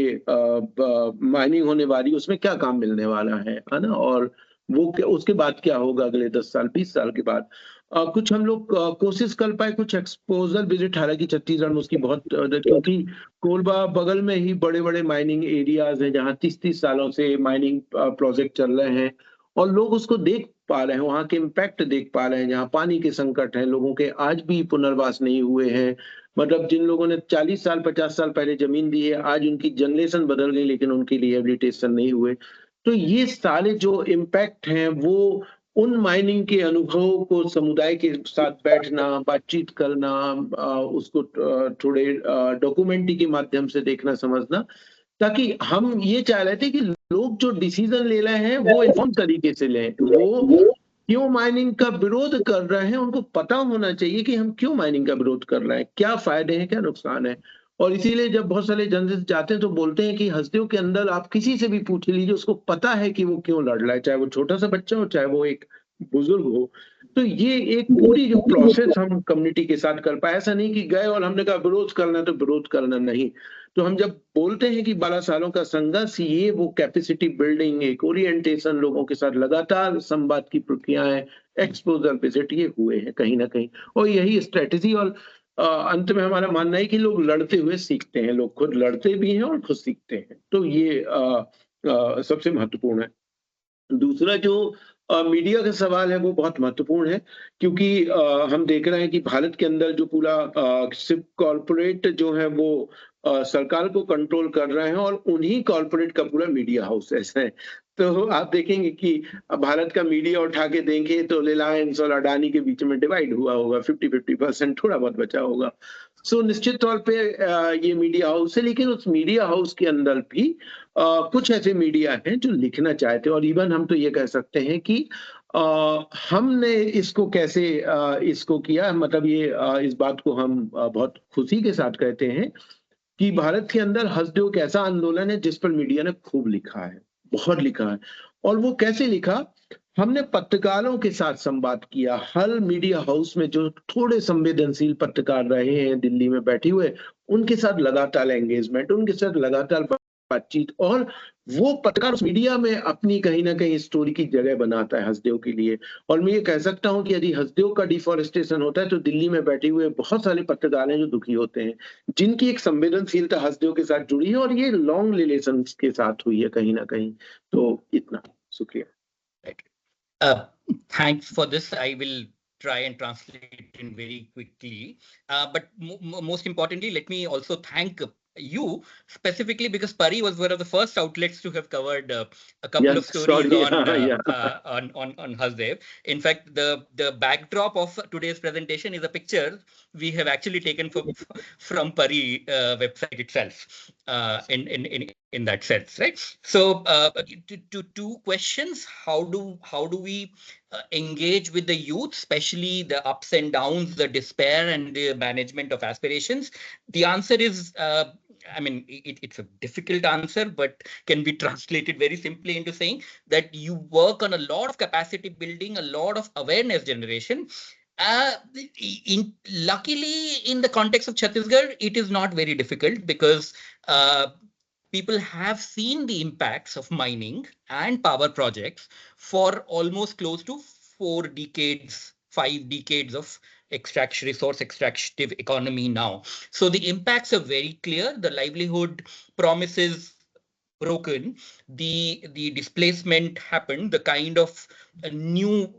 Speaker 2: माइनिंग होने वाली उसमें क्या काम मिलने वाला है ना, और वो उसके बाद क्या होगा अगले 10 साल 20 साल के बाद। कुछ हम लोग कोशिश कर पाए, कुछ एक्सपोजर विजिट, हालांकि छत्तीसगढ़ में उसकी बहुत क्योंकि कोलबा बगल में ही बड़े बड़े माइनिंग एरियाज हैं जहाँ 30-30 सालों से माइनिंग प्रोजेक्ट चल रहे हैं और लोग उसको देख पा रहे हैं, वहाँ के इम्पैक्ट देख पा रहे हैं, जहाँ पानी के संकट है, लोगों के आज भी पुनर्वास नहीं हुए हैं। मतलब जिन लोगों ने 40 साल 50 साल पहले जमीन दी है आज उनकी जनरेशन बदल गई लेकिन उनकी रिहेबिलिटेशन नहीं हुए। तो ये सारे जो इम्पैक्ट हैं वो उन माइनिंग के अनुभव को समुदाय के साथ बैठना, बातचीत करना, उसको थोड़े डॉक्यूमेंट्री के माध्यम से देखना समझना, ताकि हम ये चाह रहे थे कि लोग जो डिसीजन ले रहे हैं वो इन्फॉर्म तरीके से लें। वो क्यों माइनिंग का विरोध कर रहे हैं उनको पता होना चाहिए कि हम क्यों माइनिंग का विरोध कर रहे हैं, क्या फायदे हैं क्या नुकसान है। और इसीलिए जब बहुत सारे जर्नलिस्ट जाते हैं तो बोलते हैं कि हस्दियों के अंदर आप किसी से भी पूछ लीजिए उसको पता है कि वो क्यों लड़ रहा है, चाहे वो छोटा सा बच्चा हो चाहे वो एक बुजुर्ग हो। तो ये एक पूरी जो प्रोसेस हम कम्युनिटी के साथ कर पाए, ऐसा नहीं कि गए और हमने कहा विरोध करना तो विरोध करना नहीं। तो हम जब बोलते हैं कि 12 सालों का संघर्ष, ये वो कैपेसिटी बिल्डिंग, एक ओरिएंटेशन, लोगों के साथ लगातार संवाद की प्रक्रियाएं, एक्सपोजर विजिट ये हुए हैं कहीं ना कहीं, और यही स्ट्रेटेजी। और अंत में हमारा मानना है कि लोग लड़ते हुए सीखते हैं, लोग खुद लड़ते भी हैं और खुद सीखते हैं, तो ये सबसे महत्वपूर्ण है। दूसरा जो मीडिया का सवाल है वो बहुत महत्वपूर्ण है, क्योंकि हम देख रहे हैं कि भारत के अंदर जो पूरा सिर्फ कॉरपोरेट जो है वो सरकार को कंट्रोल कर रहे हैं और उन्हीं कॉरपोरेट का पूरा मीडिया हाउस ऐसा है। तो आप देखेंगे कि भारत का मीडिया उठा के देंगे तो रिलायंस और अडानी के बीच में डिवाइड हुआ होगा, 50-50% थोड़ा बहुत बचा होगा। सो निश्चित तौर पे ये मीडिया हाउस है, लेकिन उस मीडिया हाउस के अंदर भी कुछ ऐसे मीडिया हैं जो लिखना चाहते हैं। और इवन हम तो ये कह सकते हैं कि हमने इसको कैसे इसको किया, मतलब ये इस बात को हम बहुत खुशी के साथ कहते हैं कि भारत के अंदर हस्दियों एक ऐसा आंदोलन है जिस पर मीडिया ने खूब लिखा है, बहुत लिखा है। और वो कैसे लिखा, हमने पत्रकारों के साथ संवाद किया, हर मीडिया हाउस में जो थोड़े संवेदनशील पत्रकार रहे हैं दिल्ली में बैठे हुए, उनके साथ लगातार एंगेजमेंट, उनके साथ लगातार बातचीत, और वो पत्रकार उस मीडिया में अपनी कहीं ना कहीं स्टोरी की जगह बनाता है हस्दियों के लिए। और मैं ये कह सकता हूं कि यदि हस्दियों का डिफॉरेस्टेशन होता है तो दिल्ली में बैठे हुए बहुत सारे पत्रकार हैं जो दुखी होते हैं, जिनकी एक संवेदनशीलता हस्दियों के साथ जुड़ी है, और ये लॉन्ग रिलेशन के साथ हुई है कहीं ना कहीं। तो इतना, शुक्रिया।
Speaker 3: Thanks for this. I will try and translate in very quickly. But most importantly, let me also thank you specifically because Pari was one of the first outlets to have covered a couple of stories on Hasdev. In fact, the backdrop of today's presentation is a picture we have actually taken from Pari website itself. In that sense, right? So, to two questions: how do we engage with the youth, especially the ups and downs, the despair, and the management of aspirations? The answer is, I mean, it's a difficult answer, but can be translated very simply into saying that you work on a lot of capacity building, a lot of awareness generation. Luckily, in the context of Chhattisgarh, it is not very difficult because people have seen the impacts of mining and power projects for almost close to 4 decades, 5 decades of resource extractive economy now. So the impacts are very clear. The livelihood promises broken, the displacement happened, the kind of new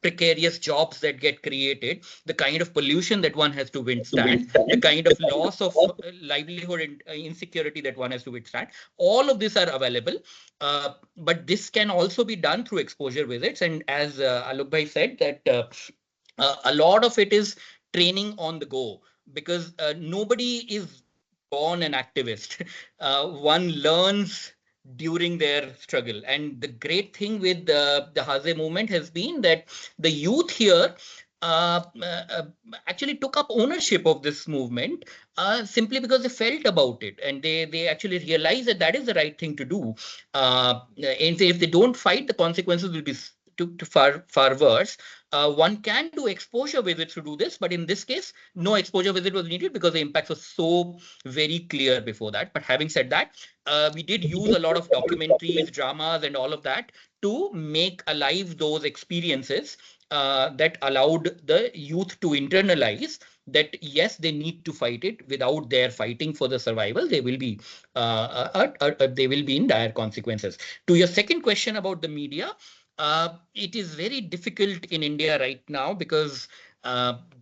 Speaker 3: precarious jobs that get created, the kind of pollution that one has to withstand, the kind of loss of livelihood and insecurity that one has to withstand, all of these are available. But this can also be done through exposure visits, and as Alok bhai said, that a lot of it is training on the go, because nobody is born an activist. One learns during their struggle. And the great thing with the Hasdeo movement has been that the youth here uh, uh, actually took up ownership of this movement simply because they felt about it, and they actually realized that that is the right thing to do. And if they don't fight, the consequences will be far worse. One can do exposure visits to do this, but in this case, no exposure visit was needed because the impacts were so very clear before that. But having said that, we did use a lot of documentaries, dramas, and all of that to make alive those experiences that allowed the youth to internalize that yes, they need to fight it. Without their fighting for the survival, they will be in dire consequences. To your second question about the media, it is very difficult in India right now because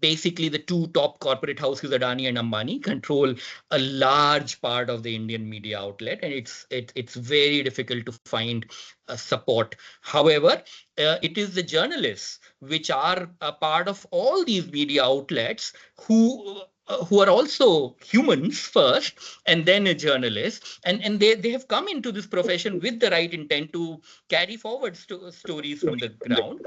Speaker 3: basically the two top corporate houses, Adani and Ambani, control a large part of the Indian media outlet, and it's very difficult to find support. However, it is the journalists which are a part of all these media outlets who are also humans first and then a journalist, and they have come into this profession with the right intent to carry forward stories from the ground.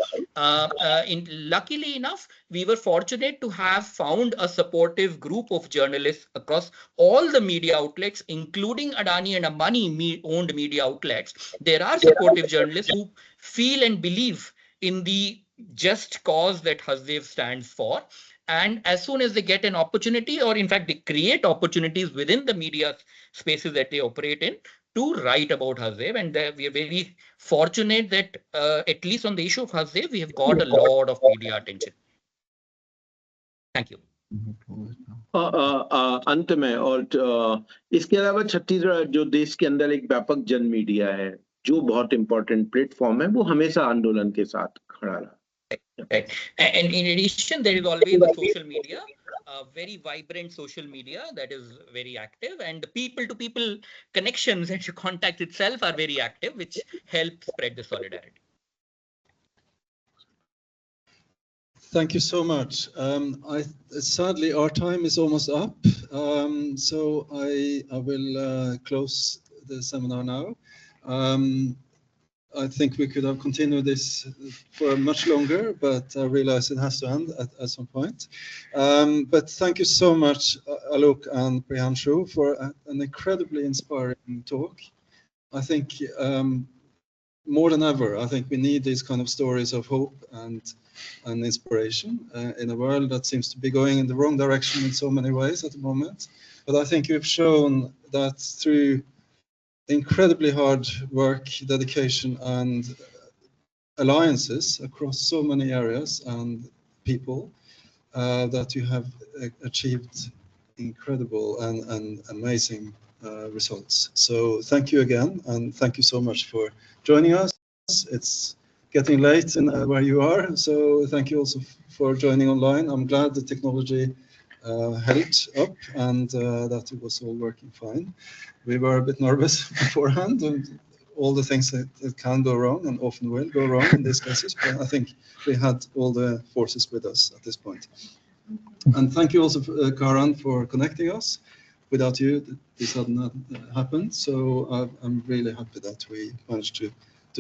Speaker 3: Luckily enough, we were fortunate to have found a supportive group of journalists across all the media outlets, including Adani and Ambani owned media outlets. There are supportive journalists who feel and believe in the just cause that Hasdeo stands for. And as soon as they get an opportunity, or in fact, they create opportunities within the media spaces that they operate in to write about Hasdeo. And we are very fortunate that at least on the issue of Hasdeo, we have got a lot of media attention. Thank you.
Speaker 2: अंत में और इसके अलावा छत्तीसगढ़ जो देश के अंदर एक व्यापक जन मीडिया है, जो बहुत इंपॉर्टेंट प्लेटफॉर्म है, वो हमेशा आंदोलन के साथ खड़ा रहा.
Speaker 3: Right. And in addition, there is always the social media, very vibrant social media that is very active, and the people-to-people connections and contact itself are very active, which help spread the solidarity.
Speaker 1: Thank you so much. Sadly, our time is almost up, so I will close the seminar now. I think we could have continued this for much longer, but I realize it has to end at some point. But thank you so much, Alok and Priyanshu, for an incredibly inspiring talk. I think more than ever, I think we need these kind of stories of hope and inspiration in a world that seems to be going in the wrong direction in so many ways at the moment. But I think you've shown that through incredibly hard work, dedication, and alliances across so many areas and people, that you have achieved incredible and amazing results. So thank you again, and thank you so much for joining us. It's getting late in where you are, so thank you also for joining online. I'm glad the technology held up and that it was all working fine. We were a bit nervous beforehand, and all the things that can go wrong and often will go wrong in these cases, but I think we had all the forces with us at this point. And thank you also, Karan, for connecting us. Without you, this hadn't happened, so I'm really happy that we managed to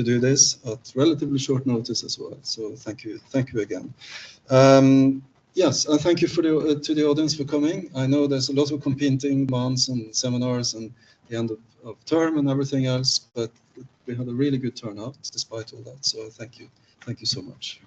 Speaker 1: do this at relatively short notice as well. So thank you again. Yes, and thank you to the audience for coming. I know there's a lot of competing demands and seminars and the end of term and everything else, but we had a really good turnout despite all that. So thank you so much.